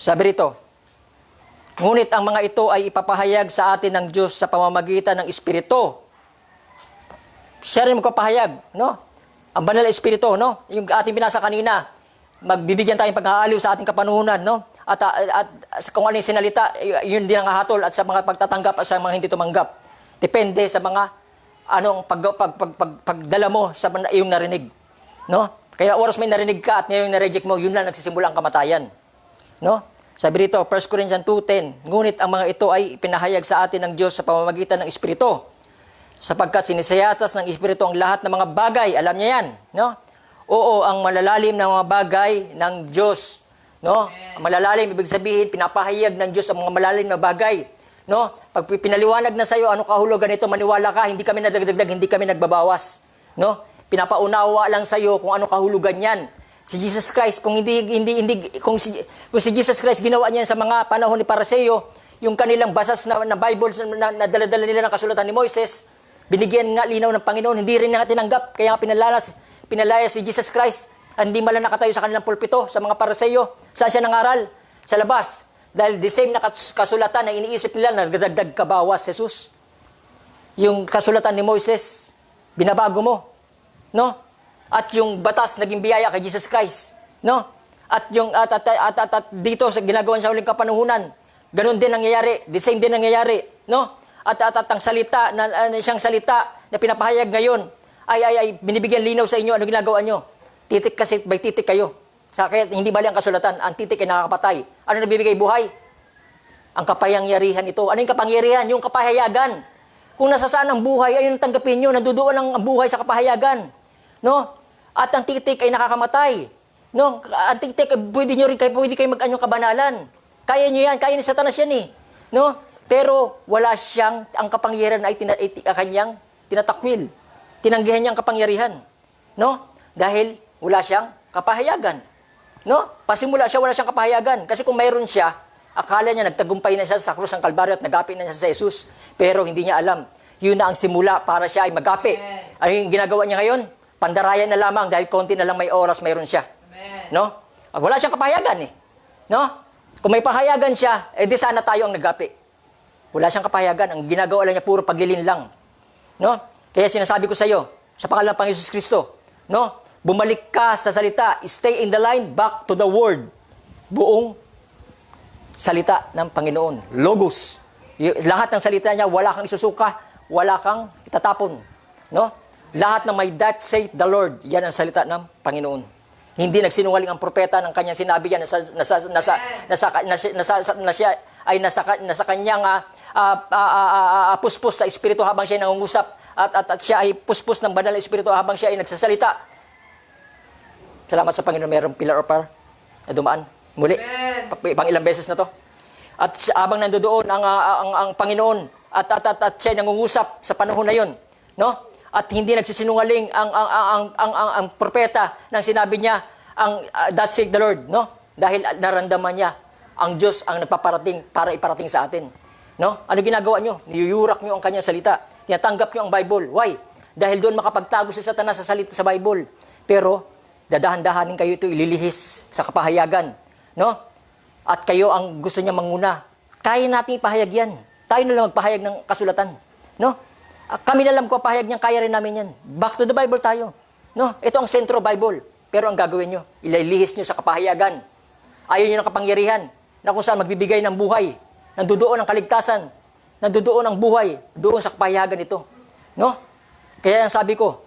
Sabi rito, ngunit ang mga ito ay ipapahayag sa atin ng Diyos sa pamamagitan ng Espiritu. Siya rin magpapahayag, no? Ang banal na Espiritu, no? Yung ating binasa kanina, magbibigyan tayong pag-aaliw sa ating kapanahunan, no? At kung ano yung sinalita, yun din ang hahatol at sa mga pagtatanggap at sa mga hindi tumanggap. Depende sa mga anong pagdala mo sa iyong narinig, no? Kaya oras may narinig ka at ngayon na-reject mo, yun lang nagsisimula ang kamatayan, no? Sabi rito, 1 Corinthians 2:10, ngunit ang mga ito ay pinahayag sa atin ng Diyos sa pamamagitan ng Espiritu, sapagkat sinisayatas ng Espiritu ang lahat ng mga bagay. Alam niya yan, no? Oo, ang malalalim ng mga bagay ng Diyos, no? Ang malalalim, ibig sabihin, pinapahayag ng Diyos ang mga malalim na bagay, no? Pag pinaliwanag na sa iyo, ano kahulugan nito, maniwala ka, hindi kami nadagdag, hindi kami nagbabawas, no? Pinapaunawa lang sa iyo kung ano kahulugan yan. Si Jesus Christ, kung si Jesus Christ ginawa niya sa mga panahon ni Pariseo, yung kanilang basas na Bible na dala-dala nila ng kasulatan ni Moises, binigyan nga linaw ng Panginoon, hindi rin nga tinanggap, kaya pinalaya si Jesus Christ, hindi malang nakatayo sa kanilang pulpito, sa mga Pariseo. Saan siya nangaral? Sa labas. Dahil the same na kasulatan na iniisip nila, nagdagdag ka bawas, Jesus. Yung kasulatan ni Moises, binabago mo, no? At yung batas naging biyaya kay Jesus Christ, no? At yung at dito sa ginagawa sa huling kapanahunan, ganun din nangyayari, the same din nangyayari, no? At ang salita na siyang salita na pinapahayag ngayon ay binibigyan linaw sa inyo ano ginagawa nyo. Titik kasi by titik kayo. Sa kaya hindi bali ang kasulatan, ang titik ay nakakapatay. Ano nagbibigay buhay? Ang kapangyarihan ito. Ano yung kapangyarihan? Yung kapahayagan. Kung nasa saan ang buhay, ayun tanggapin nyo, nandudoon ang buhay sa kapahayagan, no? At ang titik ay nakakamatay. No? Ang titik, pwede kayo mag-anyong kabanalan. Kaya nyo yan, kaya ni Satanas yan eh. No? Pero wala siyang, ang kapangyarihan ay kanyang tinatakwil. Tinanggihan niya ang kapangyarihan. No? Dahil wala siyang kapahayagan. No? Pasimula siya, wala siyang kapahayagan. Kasi kung mayroon siya, akala niya nagtagumpay na siya sa krus ng Kalbaryo at nagapi na siya sa Jesus. Pero hindi niya alam. Yun na ang simula para siya ay magapi. Ano yung ginagawa niya ngayon? Pandarayan na lamang dahil konti na lang may oras mayroon siya. No? Wala siyang kapahayagan eh. No? Kung may pahayagan siya, di sana tayo ang nagapi. Wala siyang kapahayagan. Ang ginagawa lang niya puro paglilin lang. No? Kaya sinasabi ko sa iyo, sa pangalan ng Panginoon Kristo, no? Bumalik ka sa salita. Stay in the line, back to the word. Buong salita ng Panginoon. Logos. Lahat ng salita niya, wala kang isusuka, wala kang itatapon. No? Lahat ng may that saith the Lord, yan ang salita ng Panginoon. Hindi nagsinungaling ang propeta ng kanyang sinabi yan nasa kanyang puspos sa Espiritu habang siya ay nangungusap at siya ay puspos ng banal na Espiritu habang siya ay nagsasalita. Salamat sa Panginoon, mayroong pillar of fire na dumaan. Muli, pang ilang beses na to. At habang nandoon ang Panginoon at siya ay nangungusap sa panahon na yon, no? At hindi nagsisinungaling ang propeta nang sinabi niya that saith the Lord, no? Dahil naramdaman niya ang Diyos ang nagpaparating para iparating sa atin. No? Ano ginagawa niyo? Niyuyurak niyo ang kanyang salita. Tinatanggap niyo ang Bible. Why? Dahil doon makapagtago si Satanas sa salita sa Bible. Pero dadahan-dahanin kayo ito ililihis sa kapahayagan. No? At kayo ang gusto niya manguna. Kaya natin ipahayag yan. Tayo na lang magpahayag ng kasulatan. No? Kami na lang ko pahayag niyan, kaya rin namin yan. Back to the Bible tayo. No? Ito ang sentro Bible. Pero ang gagawin nyo, ililihis nyo sa kapahayagan. Ayaw nyo ng kapangyarihan na kung saan magbibigay ng buhay. Nandudoon ang kaligtasan. Nandudoon ang buhay. Doon sa kapahayagan ito. No? Kaya ang sabi ko,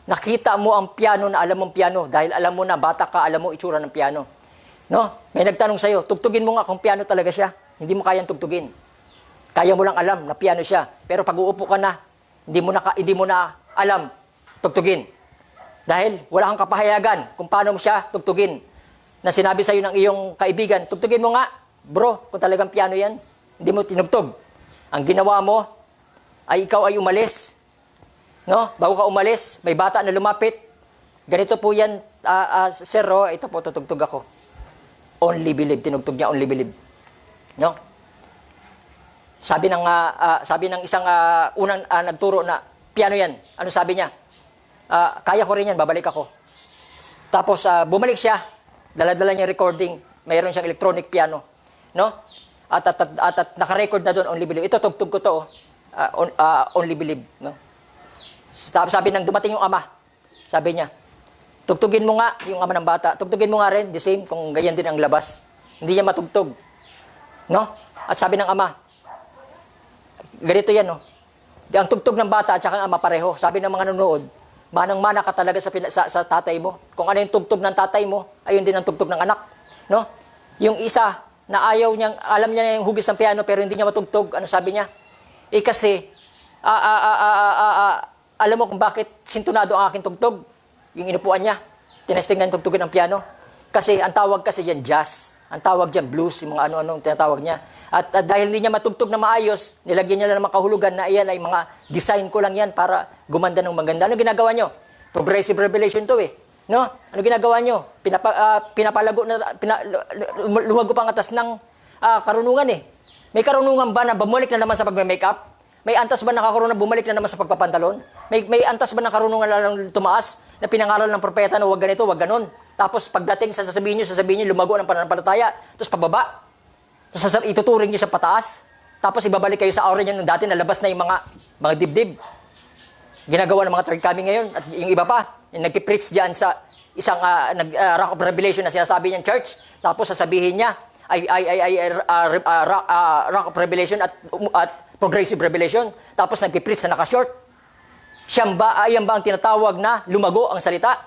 nakita mo ang piano na alam mong piano dahil alam mo na bata ka, alam mo itsura ng piano. No? May nagtanong sa'yo, tugtugin mo nga kung piano talaga siya. Hindi mo kayang tugtugin. Kaya mo lang alam na piano siya. Pero pag uupo ka na, hindi mo na alam tugtugin. Dahil wala kang kapahayagan kung paano mo siya tugtugin. Na sinabi sa'yo ng iyong kaibigan, tugtugin mo nga, bro, kung talagang piano yan, hindi mo tinugtog. Ang ginawa mo ay ikaw ay umalis. No? Bago ka umalis, may bata na lumapit. Ganito po yan, sir, ito po, tutugtog ako. Only believe. Tinugtog niya, only believe. No? Sabi ng isang unang nagturo na, piano yan. Ano sabi niya? Kaya ko rin yan, babalik ako. Tapos, bumalik siya. Dala-dala niya recording. Mayroon siyang electronic piano. No? At naka-record na doon, only believe. Ito, tugtog ko to. Only believe. No? Sabi nang dumating yung ama, sabi niya, tugtugin mo nga yung ama ng bata, tugtugin mo nga rin, the same, kung ganyan din ang labas. Hindi niya matugtog. No? At sabi ng ama, ganito yan, no? Ang tugtog ng bata at saka ng ama pareho. Sabi ng mga nanonood, manang-mana ka talaga sa tatay mo. Kung ano yung tugtog ng tatay mo, ayun din ang tugtog ng anak. No? Yung isa na ayaw niyang, alam niya yung hugis ng piano pero hindi niya matugtog, ano sabi niya? Kasi, alam mo kung bakit sintonado ang aking tugtog? Yung inupuan niya, tinestingan tugtugin ng piano. Kasi ang tawag kasi dyan jazz, ang tawag dyan blues, yung mga ano-anong tinatawag niya. At dahil hindi niya matugtog na maayos, nilagyan niya lang ng mga kahulugan na iyan ay mga design ko lang yan para gumanda ng maganda. Ano ginagawa niyo? Progressive revelation to eh. No? Ano ginagawa niyo? Pinapalago na, lumago pang atas ng karunungan eh. May karunungan ba na bumalik na naman sa pagme-makeup? May antas ba na karunungan na bumalik na naman sa pagpapantalon? May antas ba na karunungan na lang tumaas na pinangaral ng propeta na huwag ganito, huwag ganon? Tapos pagdating sa sasabihin niyo, lumago ng pananampalataya, tapos pababa. Tapos ituturing niyo sa pataas. Tapos ibabalik kayo sa aura niyo nung dati nalabas na yung mga dibdib. Ginagawa ng mga third coming ngayon. At yung iba pa, yung nagpipreach diyan sa isang Rock of Revelation na sinasabi niyang church. Tapos sasabihin niya, Rock of Revelation at Progressive Revelation. Tapos nagpipreach na naka-short. Ayan ba ang tinatawag na lumago ang salita?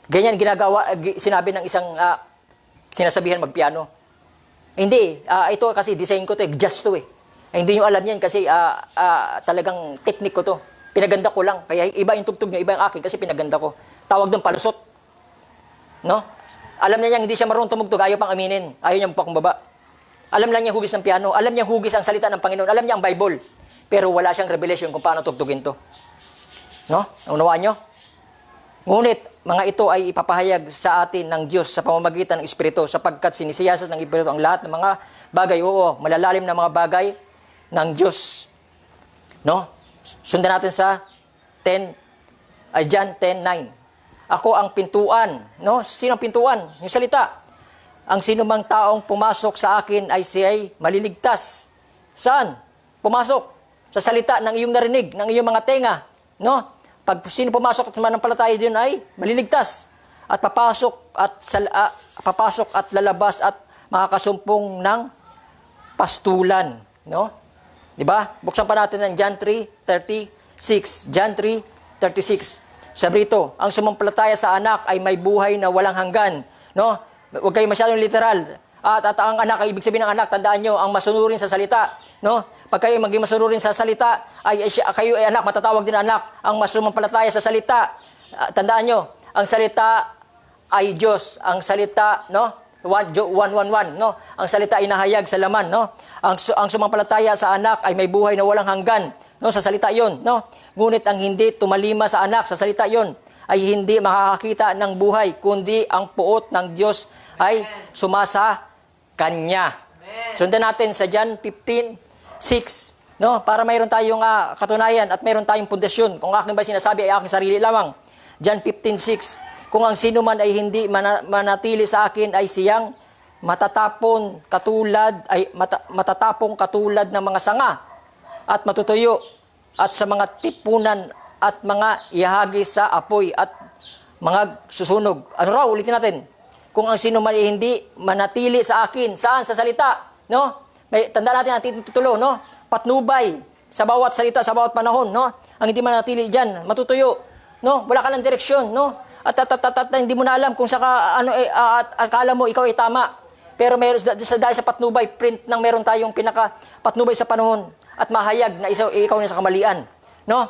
Ganyan ginagawa, sinabi ng isang sinasabihan magpiano. Hindi, ito kasi design ko to, just to eh. Hindi nyo alam yan kasi talagang technique ko to. Pinaganda ko lang. Kaya iba yung tugtog nyo, iba yung akin kasi pinaganda ko. Tawag doon palusot. No? Alam niya hindi siya marunong tumugtog, ayaw pang aminin. Ayaw niya baba. Alam lang niya hugis ng piano. Alam niya hugis ang salita ng Panginoon. Alam niya ang Bible. Pero wala siyang revelation kung paano tugtugin to. No? Unawaan nyo? Ngunit mga ito ay ipapahayag sa atin ng Diyos sa pamamagitan ng Espiritu, sapagkat sinisiyasat ng Espiritu ang lahat ng mga bagay, oo, malalalim na mga bagay ng Diyos. No? Sundan natin sa John 10:9. Ako ang pintuan. No? Sino ang pintuan? Yung salita. Ang sinumang taong pumasok sa akin ay siya'y maliligtas. Saan? Pumasok sa salita ng iyong narinig, ng iyong mga tenga. No? Pag sino pumasok at mananampalataya din ay maliligtas. At papasok at lalabas at makakasumpong ng pastulan. No? Di ba? Buksan pa natin ng John 3:36. John 3:36. Sabi rito, ang sumampalataya sa anak ay may buhay na walang hanggan. No? Huwag kayo masyadong literal. At ang anak ay ibig sabihin ng anak, tandaan nyo, ang masunurin sa salita. No? Pag kayo maging masunurin sa salita, kayo ay anak, matatawag din anak. Ang masumampalataya sa salita, tandaan nyo, ang salita ay Diyos. Ang salita, no? 1:1:1, no? Ang salita ay nahayag sa laman, no? Ang sumampalataya sa anak ay may buhay na walang hanggan, no? Sa salita 'yon, no? Ngunit ang hindi tumalima sa anak, sa salita 'yon, ay hindi makakakita ng buhay, kundi ang puot ng Diyos ay sumasa kanya. Sundan natin sa John 15:6, no? Para mayroon tayong katunayan at mayroon tayong pundasyon. Kung aking ba sinasabi ay aking sarili lamang. John 15:6. Kung ang sino man ay hindi manatili sa akin ay siyang matatapong katulad ng mga sanga at matutuyo at sa mga tipunan at mga ihagi sa apoy at mga susunog. Ano raw? Ulitin natin. Kung ang sino man ay hindi manatili sa akin, saan? Sa salita, no? Tandaan natin ang titulo, no? Patnubay sa bawat salita, sa bawat panahon, no? Ang hindi manatili diyan, matutuyo, no? Wala ka ng direksyon, no? At hindi mo na alam kung akala mo ikaw ay tama. Pero meron dahil sa patnubay, print ng meron tayong patnubay sa panahon at mahayag na ikaw na sa kamalian. No?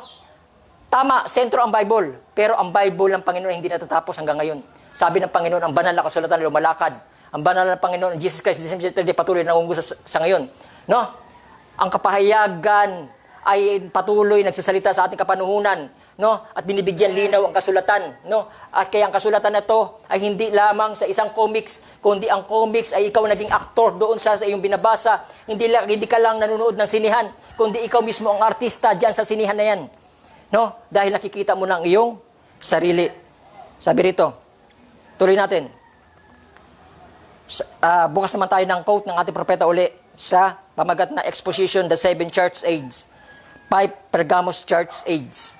Tama, sentro ang Bible. Pero ang Bible ng Panginoon ay hindi natatapos hanggang ngayon. Sabi ng Panginoon, ang banal na kasulatan na lumalakad. Ang banal na Panginoon, Jesus Christ, patuloy na nangunguso sa ngayon. No? Ang kapahayagan ay patuloy nagsasalita sa ating kapanuhunan, no? At binibigyan linaw ang kasulatan, no? At kaya ang kasulatan na to ay hindi lamang sa isang comics, kundi ang comics ay ikaw naging aktor doon sa iyong binabasa. Hindi ka lang nanonood ng sinihan, kundi ikaw mismo ang artista diyan sa sinihan na yan. No? Dahil nakikita mo na ang iyong sarili. Sabi rito, tuloy natin. Bukas naman tayo ng quote ng ating propeta uli sa pamagat na Exposition, the Seven Church Age. 5 Pergamos Church Age.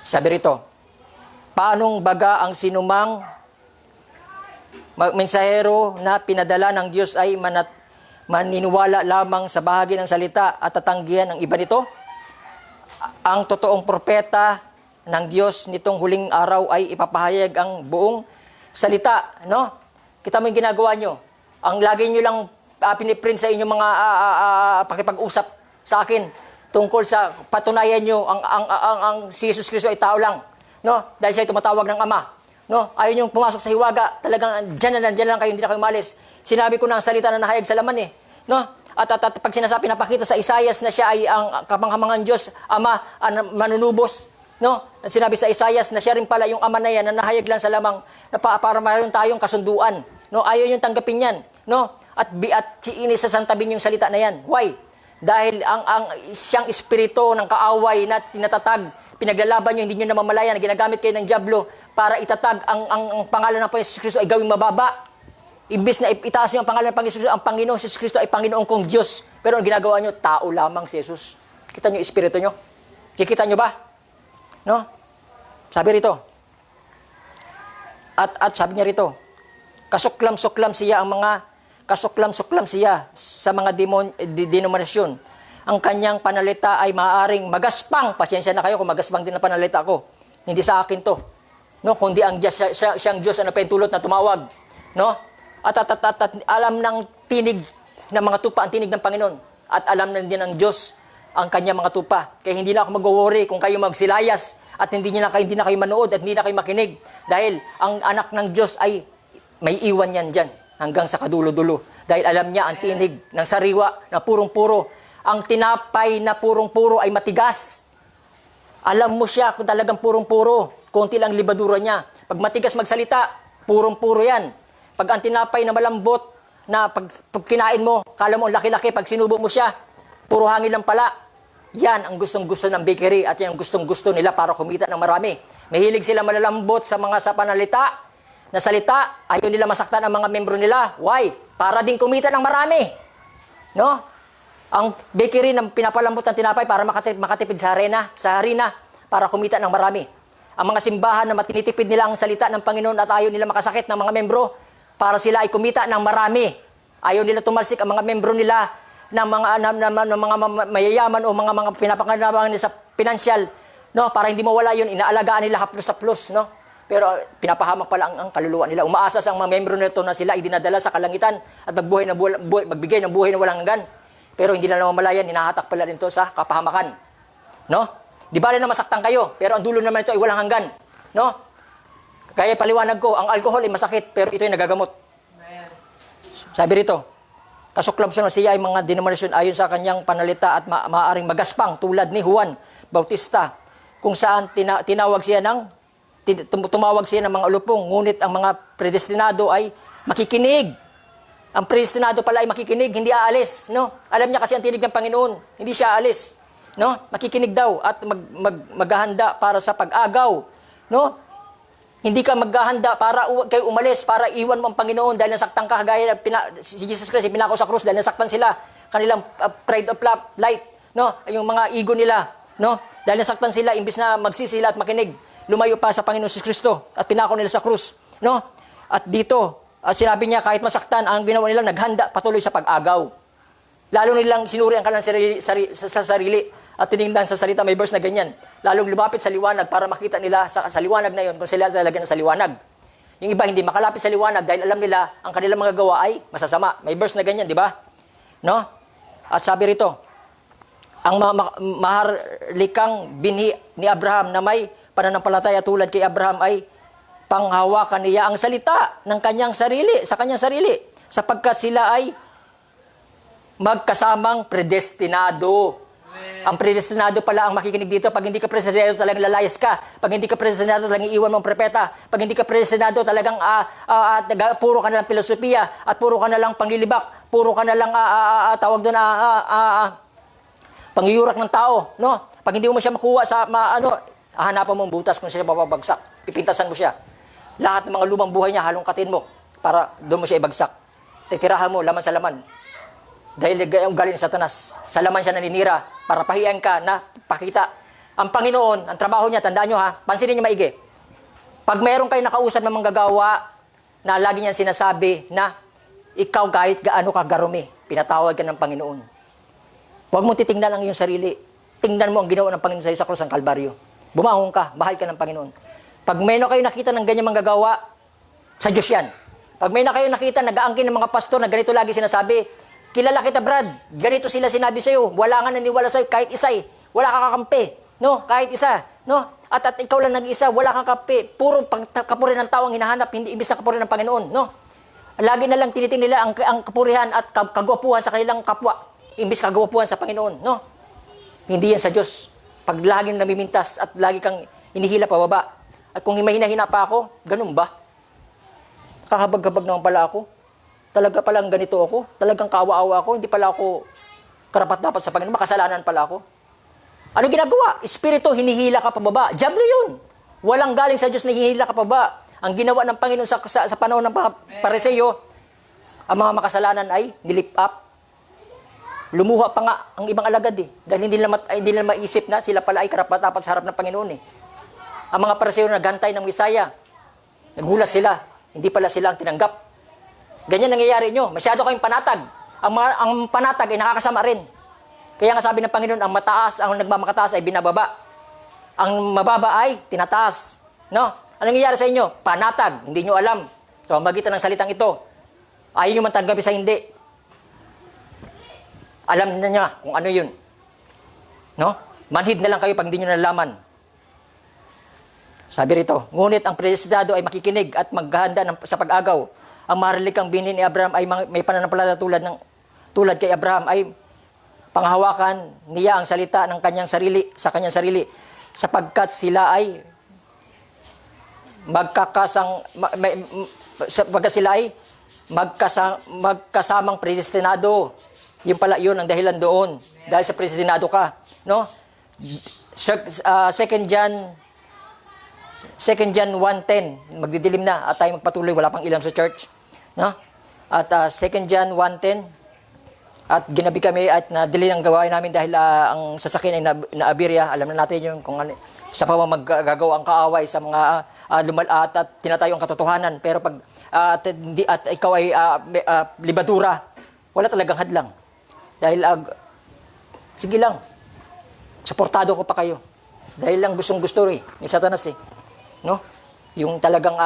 Sabi rito, paanong baga ang sinumang mensahero na pinadala ng Diyos ay maniniwala lamang sa bahagi ng salita at tatanggihan ang iba nito? Ang totoong propeta ng Diyos nitong huling araw ay ipapahayag ang buong salita, no? Kita mo yung ginagawa nyo. Ang lagi nyo lang piniprint sa inyong mga pakipag-usap sa akin tungkol sa patunayan nyo ang si Jesus Cristo ay tao lang, no? Dahil siya ay tumatawag ng Ama, no? Ayaw nyo pumasok sa hiwaga, talagang dyan lang kayo, hindi na kayo umalis. Sinabi ko na ang salita na nahayag sa laman, no? At pag sinasabi, napakita sa Isaias na siya ay ang kapanghamangang Diyos, Ama, manunubos, no? Sinabi sa Isaias na siya rin pala yung Ama na yan na nahayag lang sa lamang na para mayroon tayong kasunduan, no? Ayaw yung tanggapin yan, no? At inisasantabin yung salita na yan. Why? Dahil ang siyang espiritu ng kaaway na tinatatag, pinaglalaban nyo, hindi nyo namamalayan, ginagamit kayo ng dyablo para itatag ang pangalan ng Panginoon Jesus Cristo ay gawing mababa. Imbis na itaas nyo ang pangalan ng Panginoon Jesus Cristo, ang Panginoon Jesus Cristo ay Panginoon kong Diyos. Pero ang ginagawa nyo, tao lamang si Jesus. Kita nyo yung espiritu nyo? Kikita nyo ba? No? Sabi rito. At sabi niya rito, kasuklam-suklam siya sa mga denominasyon. Ang kanyang panalita ay maaaring magaspang. Pasensya na kayo kung magaspang din ang panalita ko. Hindi sa akin to. No, kundi ang Diyos, siyang Diyos na pentulot na tumawag. No? At alam ng tinig ng mga tupa, ang tinig ng Panginoon. At alam na din ng Diyos ang kanyang mga tupa. Kaya hindi na ako mag-worry kung kayo magsilayas at hindi na kayo manood at hindi na kayo makinig. Dahil ang anak ng Diyos ay may iwan yan dyan hanggang sa kadulo-dulo. Dahil alam niya ang tinig ng sariwa na purong-puro. Ang tinapay na purong-puro ay matigas. Alam mo siya kung talagang purong-puro. konti lang libadura niya. Pag matigas magsalita, purong-puro yan. Pag ang tinapay na malambot, na pag kinain mo, kala mo laki-laki, pag sinubo mo siya, puro hangin lang pala. Yan ang gustong-gusto ng bakery at yan ang gustong-gusto nila para kumita ng marami. Mahilig sila malalambot sa mga panalita, na salita, ayaw nila masaktan ang mga membro nila. Why? Para din kumita ng marami. No? Ang bakery ng pinapalambot ng tinapay para makatipid sa harina, para kumita ng marami. Ang mga simbahan na matinitipid nila ang salita ng Panginoon at ayaw nila makasakit ng mga membro, para sila ay kumita ng marami. Ayaw nila tumalsik ang mga membro nila ng mga mayayaman o mga pinapanganabangan nila sa pinansyal, no? Para hindi mawala yun, inaalagaan nila haplos sa plus, no? Pero pinapahamak pala ang kaluluwa nila. Umaasa sa mga membro nito na sila ay dinadala sa kalangitan at magbigay ng buhay na walang hanggan. Pero hindi na namamalayan, hinahatak pala rin ito sa kapahamakan. No? Di bale na masaktan kayo, pero ang dulo naman ito ay walang hanggan. No? Kaya paliwanag ko, ang alcohol ay masakit, pero ito ay nagagamot. Sabi rito, kasuklab siya ay mga denominasyon ayon sa kanyang panalita at maaaring magaspang tulad ni Juan Bautista, kung saan tumawag siya ng mga ulupong, ngunit ang mga predestinado ay makikinig. Ang predestinado pala ay makikinig, hindi aalis, no? Alam niya kasi ang tinig ng Panginoon, hindi siya aalis, no? Makikinig daw at maghahanda para sa pag-agaw, no? Hindi ka maghahanda para kayo umalis, para iwan mo ang Panginoon dahil nasaktan ka, gaya si Jesus Christ, pinako sa krus dahil nasaktan sila, kanilang pride of light, no? Yung mga ego nila, no? Dahil nasaktan sila, imbis na magsisi sila at makinig, lumayo pa sa Panginoon si Kristo at pinako nila sa krus, no? At dito, sinabi niya kahit masaktan, ang ginawa nila naghanda patuloy sa pag-agaw. Lalo nilang sinuri ang kanilang sa sarili at tinignan sa salita, may verse na ganyan. Lalong lumapit sa liwanag para makita nila sa liwanag na yon kung sila talaga na sa liwanag. Yung iba hindi makalapit sa liwanag dahil alam nila ang kanilang mga gawa ay masasama. May verse na ganyan, di ba? No? At sabi rito, ang maharlikang binhi ni Abraham na may pananampalataya tulad kay Abraham ay panghawakan niya ang salita ng kanyang sarili, sa kanyang sarili, sapagkat sila ay magkasamang predestinado. Amen. Ang predestinado pala ang makikinig dito. Pag hindi ka predestinado, talagang lalayas ka. Pag hindi ka predestinado, talagang iiwan mo ang propeta. Pag hindi ka predestinado, talagang puro ka na lang filosofiya at puro ka na lang panglilibak, puro ka na lang tawag doon pangyurak ng tao, no? Pag hindi mo siya makuha sa hahanapan mo ang butas kung siya papabagsak. Pipintasan mo siya. Lahat ng mga lumang buhay niya, halongkatin mo para doon mo siya ibagsak. Titirahan mo, laman sa laman. Dahil galing sa Satanas. Sa laman siya naninira para pahiyan ka na pakita. Ang Panginoon, ang trabaho niya, tandaan nyo ha, pansinin niyo maigi. Pag meron kayo nakausap ng manggagawa na lagi niyang sinasabi na ikaw kahit gaano ka garumi, pinatawag ka ng Panginoon. Huwag mong titingnan ang iyong sarili. Tingnan mo ang ginawa ng Panginoon sa iyo sa krus ng Kalbaryo. Bumangon ka, mahal ka ng Panginoon. Pag may na kayo nakita ng ganyan manggagawa, sa Diyos yan. Pag may na kayo nakita, nag-aangkin ng mga pastor na ganito lagi sinasabi, kilala kita Brad, ganito sila sinabi sa'yo, wala nga naniwala sa'yo, kahit isa wala ka kakampi, no? Kahit isa, no? At ikaw lang nag-isa, wala kang kakampi, puro kapurihan ng tao ang hinahanap, hindi ibig na kapurihan ng Panginoon, no? Lagi na lang tinitingnan nila ang kapurihan at kagwapuhan sa kanilang kapwa, imbis kagwapuhan sa Panginoon, no? Hindi yan sa Diyos. Pag laging namimintas at lagi kang hinihila pababa, at kung mahina-hina pa ako, ganun ba? Kahabag-habag naman pala ako. Talaga palang ganito ako. Talagang kawa-awa ako. Hindi pala ako karapat-dapat sa Panginoon. Makasalanan pala ako. Ano ginagawa? Espiritu, hinihila ka pababa. Diablo yun. Walang galing sa Diyos na hinihila ka pababa. Ang ginawa ng Panginoon sa panahon ng Pariseo, ang mga makasalanan ay nilip up. Lumuha pa nga ang ibang alagad Dahil hindi nila maisip na sila pala ay karapat-dapat sa harap ng Panginoon Ang mga Pariseo na gantay ng Misaya, nagulat sila. Hindi pala sila ang tinanggap. Ganyan nangyayari nyo. Masyado kayong panatag. Ang panatag ay nakakasama rin. Kaya nga sabi ng Panginoon, ang nagmamakataas ay binababa. Ang mababa ay tinataas. No? Anong nangyayari sa inyo? Panatag. Hindi nyo alam. So, magitan ng salitang ito. Ayaw nyo man tanggapin sa hindi. Alam na niya kung ano yun. No? Manhid na lang kayo pag hindi nyo nalaman. Sabi rito, ngunit ang predestinado ay makikinig at maghahanda sa pag-agaw. Ang maharlikang binhi ni Abraham ay may pananampalataya tulad kay Abraham ay panghawakan niya ang salita ng kanyang sarili, sa kanyang sarili, sapagkat sila ay pagka sila ay magkasamang predestinado. Yung pala yun ang dahilan doon. Dahil sa predestinado ka, no? 2 John 1:10, magdidilim na at tayo magpatuloy, wala pang ilam sa church, no? At 2 John 1:10, at ginabi kami at nadili ang gawain namin dahil ang sasakyan ay naabirya. Alam na natin yung kung ano, sa pamamagagawa ang kaaway sa mga at tinatayo ang katotohanan. Pero pag at ikaw ay libadura, wala talagang hadlang. Dahil sige lang, suportado ko pa kayo. Dahil lang gustong-gusto ni Satanas eh. No? Yung talagang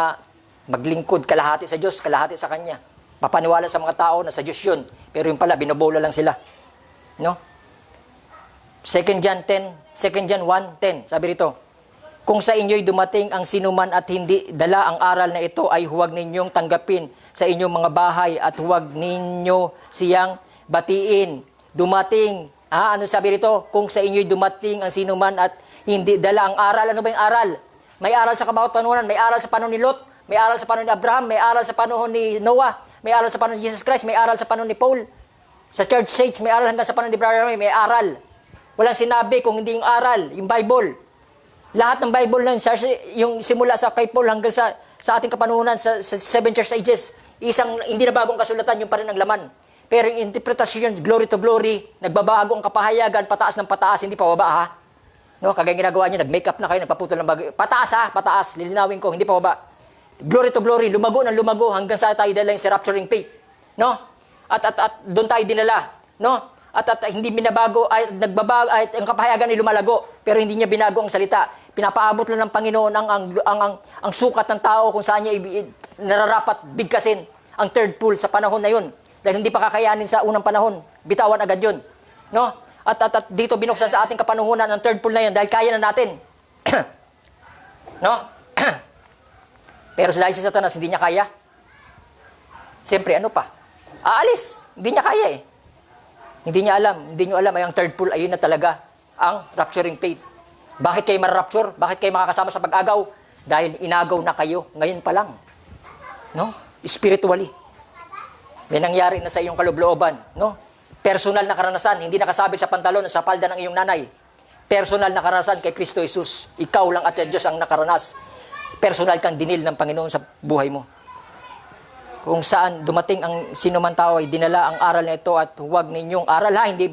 maglingkod kalahati sa Diyos, kalahati sa Kanya. Papaniwala sa mga tao na sa Diyos yun. Pero yung pala, binobola lang sila. No? 2 John 1:10, sabi rito, kung sa inyo'y dumating ang sinuman at hindi dala ang aral na ito, ay huwag ninyong tanggapin sa inyong mga bahay at huwag ninyo siyang batiin. Dumating, ano sabi rito? Kung sa inyo'y dumating ang sinuman at hindi dala ang aral. Ano ba yung aral? May aral sa kabawat panunan, may aral sa panahon ni Lot, may aral sa panahon ni Abraham, may aral sa panahon ni Noah, may aral sa panahon ni Jesus Christ, may aral sa panahon ni Paul. Sa church age, may aral hanggang sa panahon ni Brother Roy, may aral. Walang sinabi kung hindi yung aral, yung Bible. Lahat ng Bible na yung simula sa kay Paul hanggang sa ating kapanuhunan, sa 7 church ages, hindi na bagong kasulatan, yung pa rin ang laman. Pero yung interpretation, glory to glory, nagbabago ang kapahayagan, pataas ng pataas, hindi pa baba ha. No, kagaya ginagawa niyo, nag-makeup na kayo, nagpaputol ng bagay. Pataas ha, pataas, lilinawin ko, hindi pa baba. Glory to glory, lumago ng lumago hanggang sa tayo dala yung si rapturing faith. No? At doon tayo dinala. No? At hindi binabago, ay nagbabago, ay ang kapahayagan ay lumalago, pero hindi niya binago ang salita. Pinapaabot lang ng Panginoon ang sukat ng tao kung saan niya nararapat bigkasin ang third pool sa panahon na yun. Dahil hindi pa kakayanin sa unang panahon. Bitawan agad yun. No? At dito binuksan sa ating kapanuhunan ang third pool na yun dahil kaya na natin. No? Pero dahil si Satanas, hindi niya kaya. Siyempre, ano pa? Aalis. Hindi niya kaya eh. Hindi nyo alam ay ang third pool, ayun na talaga ang rapturing faith. Bakit kayo mararapture? Bakit kayo makakasama sa pag-agaw? Dahil inagaw na kayo ngayon pa lang. No? Spiritually. May nangyari na sa iyong kalooban. No? Personal na karanasan, hindi nakasabit sa pantalon o sa palda ng iyong nanay. Personal na karanasan kay Kristo Jesus. Ikaw lang at Diyos ang nakaranas. Personal kang dinil ng Panginoon sa buhay mo. Kung saan dumating ang sinuman tao ay dinala ang aral na ito at huwag ninyong aral ha, hindi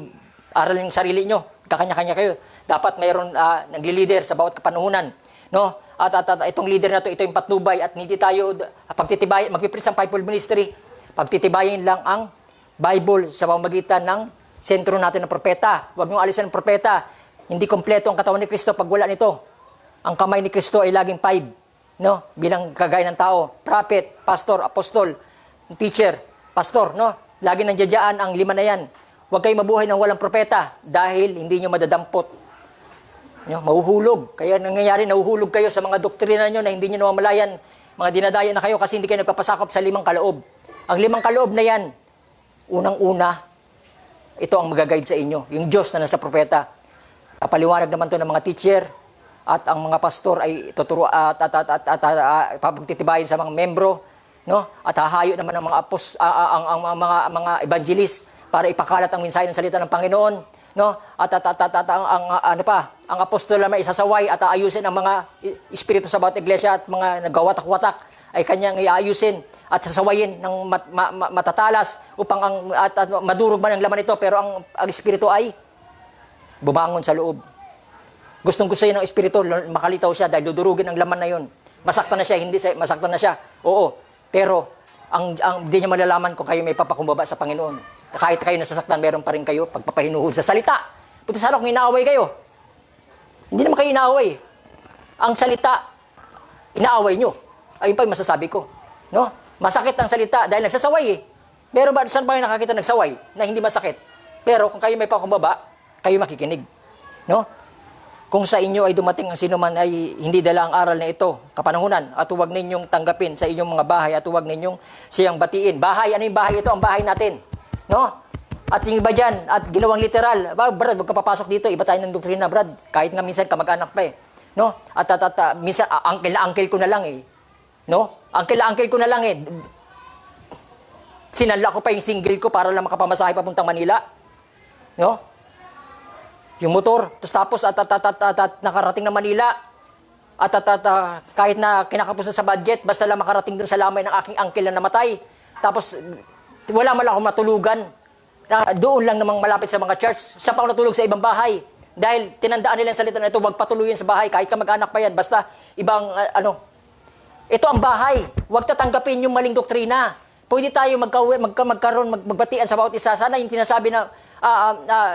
aral yung sarili nyo. Kakanya-kanya kayo. Dapat mayroon nagli-leader sa bawat kapanuhunan. No? At itong leader na ito yung patnubay at hindi tayo pagtitibayin, magpipreach ang fivefold ministry. Pagtitibayin lang ang Bible sa pamamagitan ng sentro natin ng propeta. Huwag niyong alisan ng propeta. Hindi kompleto ang katawan ni Kristo pag wala nito. Ang kamay ni Kristo ay laging 5. No? Bilang kagaya ng tao. Prophet, pastor, apostol, teacher, pastor. No? Lagi nandiyan ang 5 na yan. Huwag kayong mabuhay ng walang propeta dahil hindi nyo madadampot. No? Mahuhulog. Kaya nangyayari, nahuhulog kayo sa mga doktrina nyo na hindi nyo namamalayan. Mga dinadaya na kayo kasi hindi kayo nagpapasakop sa 5 kaloob. Ang 5 kaloob na yan, unang-una, ito ang mag-guide sa inyo. Yung Diyos na nasa propeta. Papaliwanag naman to ng mga teacher at ang mga pastor ay tuturo at papagtitibayin sa mga membro, no? At hahayo naman ang mga evangelist para ipakalat ang mensahe ng salita ng Panginoon, no? At ang apostol naman isasaway at aayusin ang mga espiritu sa bawat iglesia at mga nagwawatak-watak ay kanyang iayusin at sasawayin ng matatalas upang madurog man ang laman nito, pero ang espiritu ay bumangon sa loob. Gustong-gusto yun ng espiritu, makalitaw siya dahil dudurugin ang laman na yun. Masaktan na siya, hindi siya, masaktan na siya. Oo, pero di niya malalaman kung kayo may papakumbaba sa Panginoon. Kahit kayo nasasaktan, meron pa rin kayo pagpapahinuhod sa salita. Buti sana kung inaaway kayo. Hindi naman kayo inaaway. Ang salita, inaaway nyo. Ayun pa yung masasabi ko. No? Masakit ang salita dahil nagsasaway eh. Pero saan ba yung nakakita nagsaway na hindi masakit? Pero kung kayo may pakumbaba, kayo makikinig. No? Kung sa inyo ay dumating ang sinuman ay hindi dala ang aral na ito, kapanahunan, at huwag ninyong tanggapin sa inyong mga bahay at huwag ninyong siyang batiin. Bahay, ano yung bahay ito? Ang bahay natin. No? At yung iba dyan, at ginawang literal. Brad, huwag ka papasok dito, iba tayo ng doktrina, Brad. Kahit nga minsan kamag-anak pa eh. No? At minsan, uncle ko na lang eh. No? Uncle ko na lang eh. Sinala ko pa yung single ko para lang makapamasahe papuntang Manila. No? Yung motor. Tapos nakarating na Manila. Kahit na kinakapos na sa budget, basta lang makarating dun sa lamay ng aking uncle na namatay. Tapos, wala man lang akong matulugan. Doon lang namang malapit sa mga church. Sa pa ako natulog sa ibang bahay. Dahil tinandaan nila yung salita na ito, wag patuluyin sa bahay, kahit ka mag-anak pa yan, basta ibang, ito ang bahay. Huwag tatanggapin yung maling doktrina. Pwede tayo magkaroon, magbatian sa bawat isa. Sana yung tinasabi na,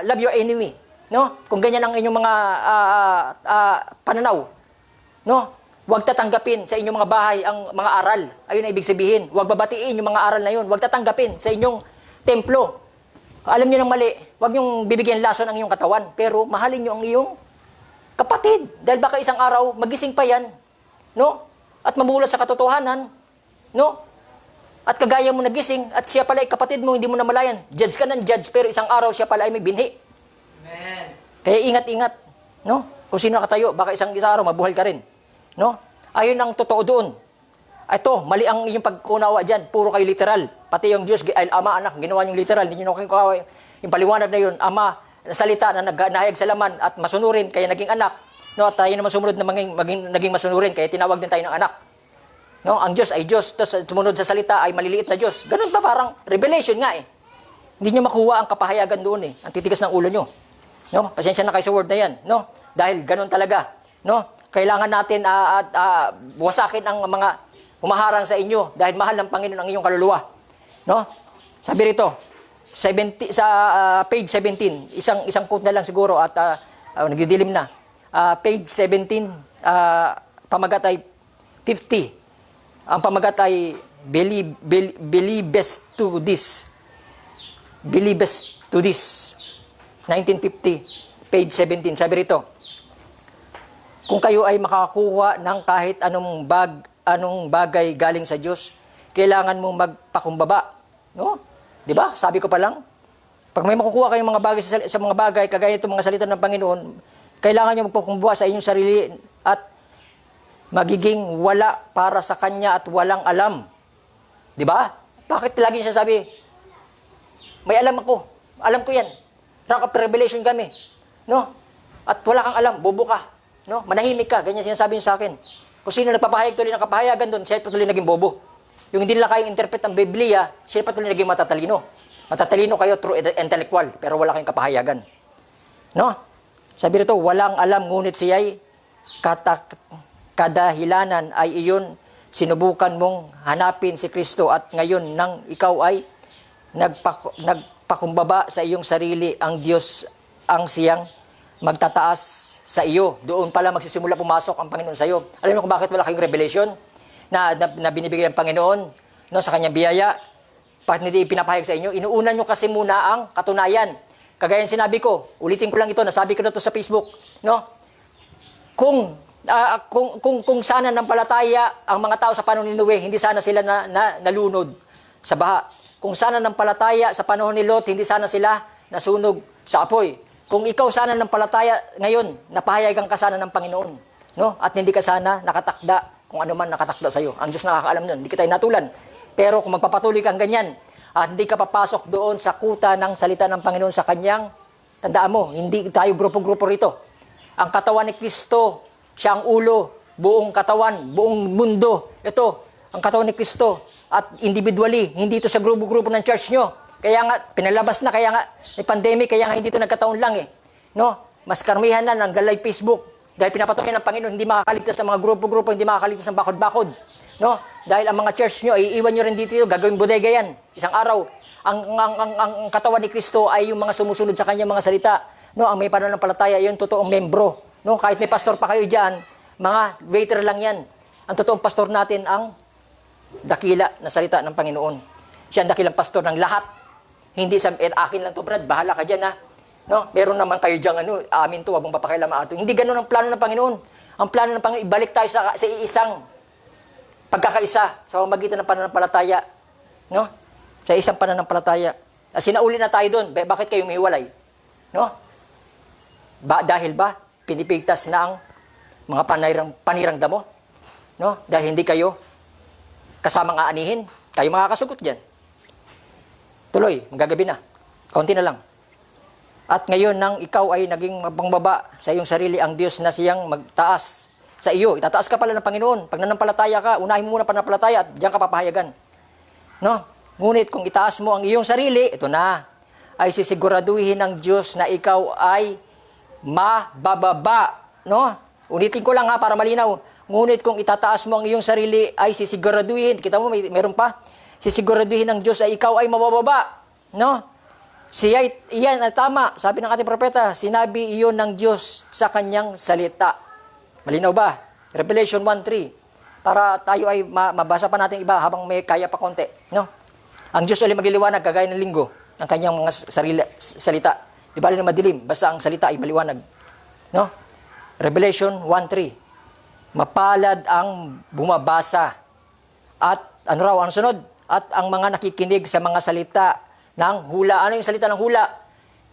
love your enemy. No? Kung ganyan ang inyong mga pananaw. No? Huwag tatanggapin sa inyong mga bahay ang mga aral. Ayun ang ibig sabihin. Huwag babatiin yung mga aral na yun. Huwag tatanggapin sa inyong templo. Alam niyo ng mali. Huwag niyong bibigyan lason ang iyong katawan. Pero mahalin niyo ang iyong kapatid. Dahil baka isang araw, magising pa yan. No? At mabulat sa katotohanan. No? At kagaya mo nagising, at siya pala ay kapatid mo, hindi mo namalayan. Judge ka ng judge, pero isang araw siya pala ay may binhi. Amen. Kaya ingat-ingat. No? Kung sino nakatayo, baka isang araw mabuhay ka rin. No? Ayun ang totoo doon. Ito, mali ang inyong pagkunawa dyan. Puro kayo literal. Pati yung Diyos, Ama, Anak, ginawa niyong literal. Hindi nyo nakukuha yung paliwanag na yun. Ama, salita na nahayag sa laman at masunurin, kaya naging anak. No? At tayo naman sumunod na naging masunurin, kaya tinawag din tayo ng anak. No? Ang Diyos ay Diyos. Tapos sumunod sa salita ay maliliit na Diyos. Ganun ba? Parang revelation nga eh. Hindi nyo makuha ang kapahayagan doon eh. Ang titigas ng ulo nyo. No? Pasensya na kayo sa word na yan. No? Dahil ganun talaga. No? Kailangan natin wasakin ang mga humaharang sa inyo dahil mahal ng Panginoon ang iyong kaluluwa. No? Sabi rito, sa page 17, isang quote na lang siguro at nagdidilim na. Page 17, pamagat ay 50. Ang pamagat ay believest to this. Believest to this. 1950, page 17. Sabi rito, kung kayo ay makakuha ng kahit anong bagay galing sa Diyos, kailangan mong magpakumbaba. No? 'Di ba? Sabi ko pa lang, pag may makukuha kayong mga bagay sa mga bagay kagaya itong mga salita ng Panginoon, kailangan niyo magpakumbaba sa inyong sarili at magiging wala para sa Kanya at walang alam. 'Di ba? Bakit lagi siya sabi, may alam ako. Alam ko 'yan. Rock of revelation kami. No? At wala kang alam, bobo ka. No? Manahimik ka, ganyan sinasabi niya sa akin. Kung sino nagpapahayag tuloy ng kapahayagan doon, siya patuloy naging bobo. Yung hindi nila kayang interpret ang Biblia, siya patuloy naging matatalino. Matatalino kayo through intellectual, pero wala kayong kapahayagan. No? Sabi rito, walang alam, ngunit siya'y kadahilanan ay iyon, sinubukan mong hanapin si Kristo at ngayon nang ikaw ay nagpakumbaba sa iyong sarili, ang Diyos ang siyang magtataas sa iyo. Doon pala magsisimula pumasok ang Panginoon sa iyo. Alam mo kung bakit wala kayong revelation na binibigay ng Panginoon no, sa kanyang biyaya? Bakit hindi pinapahayag sa inyo? Inuunan nyo kasi muna ang katunayan. Kagaya ng sinabi ko, ulitin ko lang ito, nasabi ko na ito sa Facebook. No? Kung sana nampalataya ang mga tao sa panahon ni Noe, hindi sana sila nalunod sa baha. Kung sana nampalataya sa panahon ni Lot, hindi sana sila nasunog sa apoy. Kung ikaw sana nampalataya ngayon, napahayagan ka sana ng Panginoon. No? At hindi ka sana nakatakda kung ano man nakatakda sa iyo. Ang Diyos nakakaalam nun, hindi kita inatulan. Pero kung magpapatuloy kang ganyan, at hindi ka papasok doon sa kuta ng salita ng Panginoon sa kanyang, tandaan mo, hindi tayo grupo-grupo rito. Ang katawan ni Kristo, siya ang ulo, buong katawan, buong mundo. Ito, ang katawan ni Kristo. At individually, hindi ito sa grupo-grupo ng church nyo. Kaya nga, pinalabas na, kaya nga, may pandemic, kaya nga hindi ito nagkataon lang eh. No? Mas karamihan na ng galay Facebook. Dahil pinapatuloy ng Panginoon, hindi makakaligtas ng mga grupo-grupo, hindi makakaligtas ng bakod-bakod. No? Dahil ang mga church nyo, iiwan nyo rin dito, gagawing bodega yan. Isang araw, ang katawan ni Kristo ay yung mga sumusunod sa kanyang mga salita. No? Ang may pananampalataya, yun, totoong membro. No? Kahit may pastor pa kayo dyan, mga waiter lang yan. Ang totoong pastor natin, ang dakila na salita ng Panginoon. Siya ang dakilang pastor ng lahat. Hindi sa akin lang to, Brad, bahala ka dyan, ha? No? Meron naman kayo dyan, amin to, wag mong papakailaman ato. Hindi ganun ang plano ng Panginoon. Ang plano ng Panginoon, ibalik tayo sa iisang pagkakaisa sa pamamagitan ng pananampalataya. No? Sa isang pananampalataya. Sinauli na tayo doon, bakit kayo umihiwalay? No? Dahil ba, pinipigtas na ang mga panirang damo? No? Dahil hindi kayo kasamang aanihin. Kayo makakasugot dyan. Tuloy, magagabi na. Kaunti na lang. At ngayon nang ikaw ay naging mapangbaba sa iyong sarili, ang Diyos na siyang magtaas sa iyo. Itataas ka pala ng Panginoon. Pag nanampalataya ka, unahin mo muna pananampalataya at diyan ka papahayagan. No? Ngunit kung itaas mo ang iyong sarili, ito na, ay sisiguraduhin ng Diyos na ikaw ay mabababa. No? Ulitin ko lang ha, para malinaw. Ngunit kung itataas mo ang iyong sarili, ay sisiguraduhin. Kita mo, meron pa. Sisiguraduhin ng Diyos ay ikaw ay mabababa. No? Iyan ay tama. Sabi ng ating propeta, sinabi iyon ng Diyos sa kanyang salita. Malinaw ba? Revelation 1:3. Para tayo ay mabasa pa natin iba habang may kaya pa konti. No? Ang Diyos ay magliliwanag kagaya ng linggo ng kanyang mga salita. Di ba na madilim? Basta ang salita ay maliwanag. No? Revelation 1:3. Mapalad ang bumabasa. At ano raw ang sunod? At ang mga nakikinig sa mga salita ng hula. Ano yung salita ng hula?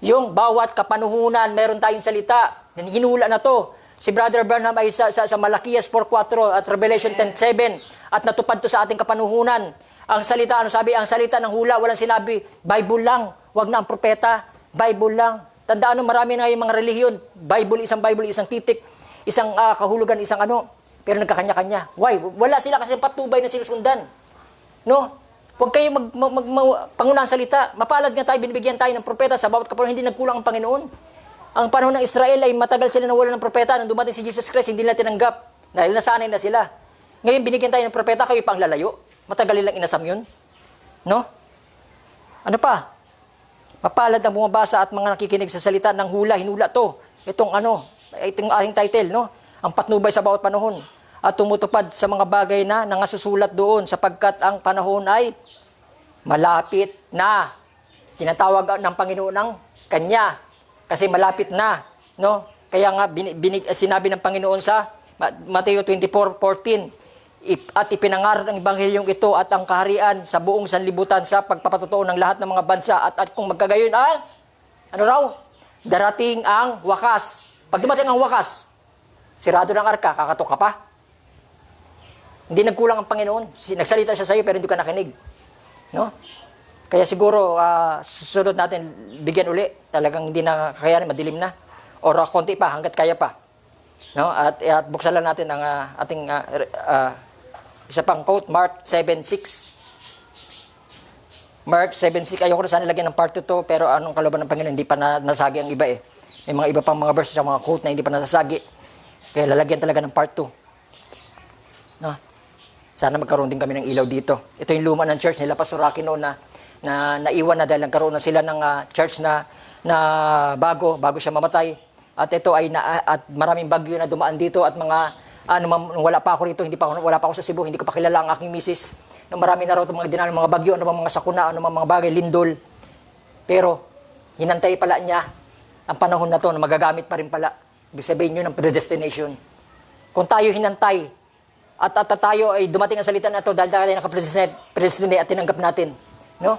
Yung bawat kapanuhunan, meron tayong salita. Hinula na to. Si Brother Branham ay sa Malakias 4:4 at Revelation 10:7 at natupad to sa ating kapanuhunan. Ang salita, ano sabi? Ang salita ng hula, walang sinabi, Bible lang. Wag na ang propeta. Bible lang. Tandaan mo, marami na yung mga relihiyon. Bible, isang titik, isang kahulugan, isang ano. Pero nagkakanya-kanya. Why? Wala sila kasi patubay na sinusundan. No? Huwag kayo pangunahang salita. Mapalad nga tayo, binibigyan tayo ng propeta sa bawat kapanuhan, hindi nagkulang ang Panginoon. Ang panahon ng Israel ay matagal sila nawala ng propeta. Nang dumating si Jesus Christ, hindi nila tinanggap. Dahil nasanay na sila. Ngayon, binigyan tayo ng propeta, kayo pang lalayo. Matagal nilang inasam yun. No? Ano pa? Mapalad ang bumabasa at mga nakikinig sa salita ng hula. Hinula to. Itong aking title, no? Ang patnubay sa bawat panahon. At tumutupad sa mga bagay na nangasusulat doon sapagkat ang panahon ay malapit na. Tinatawag ng Panginoon ng Kanya kasi malapit na, no? Kaya nga sinabi ng Panginoon sa Mateo 24:14, at ipinangaral ang ebanghelyong ito at ang kaharian sa buong sanlibutan sa pagpapatotoo ng lahat ng mga bansa at kung magkagayon ang ano raw? Darating ang wakas. Pag dumating ang wakas, sirado ng arka, kakatok ka pa. Hindi nagkulang ang Panginoon. Nagsalita siya sa iyo pero hindi ka nakinig. No? Kaya siguro susunod natin bigyan uli. Talagang hindi na kakayanin, madilim na. Or konti pa hangga't kaya pa. No? At buksan lang natin ang ating isa pang quote, Mark 7:6. Mark 7:6. Ayoko na sana lagyan ng part 2 to, pero anong kalooban ng Panginoon, hindi pa nasagi ang iba eh. May mga iba pang mga verses sa mga quote na hindi pa nasasagi. Kaya lalagyan talaga ng part 2. No? Sana magkaroon din kami ng ilaw dito. Ito yung luma ng church nila Pastor Rocky noon na naiwan na dahil nagkaroon na sila ng church na bago siya mamatay. At ito ay at maraming bagyo na dumaan dito at mga wala pa ako rito, wala pa ako sa Cebu, hindi ko pa kilala ang aking misis. Nung marami na raw itong mga dinaan mga bagyo, mga sakuna, mga bagay, lindol. Pero hinantay pala niya ang panahon na to na magagamit pa rin pala. Ibig sabihin yun ang predestination. Kung tayo hinantay at tayo ay dumating ang salita na ito dahil tayo naka-predestinate at tinanggap natin. No?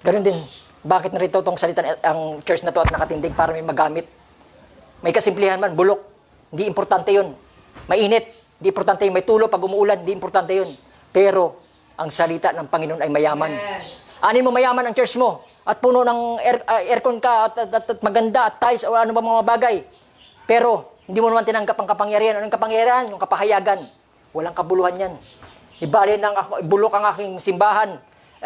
Ganun din. Bakit narito itong salita ang church na to at nakatindig para may magamit? May kasimplihan man, bulok. Hindi importante yun. Mainit. Hindi importante yun. May tulo pag umuulan. Hindi importante yun. Pero ang salita ng Panginoon ay mayaman. Anin mo mayaman ang church mo at puno ng aircon ka at maganda at tiles o ano ba mga bagay. Pero hindi mo naman tinanggap ang kapangyarihan. Anong kapangyarihan? Yung kapahayagan. Walang kabuluhan yan. Ibali bulok ang aking simbahan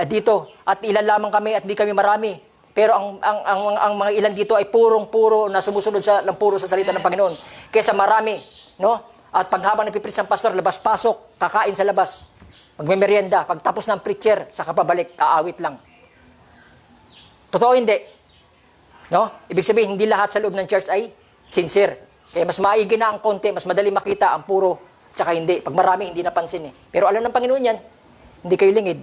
dito at ilan lamang kami at di kami marami. Pero ang mga ilan dito ay purong-puro na sumusunod puro sa salita ng Panginoon. Kaysa marami, no? At paghabang nagpipreach ang pastor, labas-pasok, kakain sa labas. Magmemerienda, pagtapos ng preacher, saka pabalik, kaawit lang. Totoo hindi. No? Ibig sabihin, hindi lahat sa loob ng church ay sincere. Kaya mas maigi na ang konti, mas madali makita ang puro, tsaka hindi. Pag marami, hindi napansin eh. Pero alam ng Panginoon yan, hindi kayo lingid.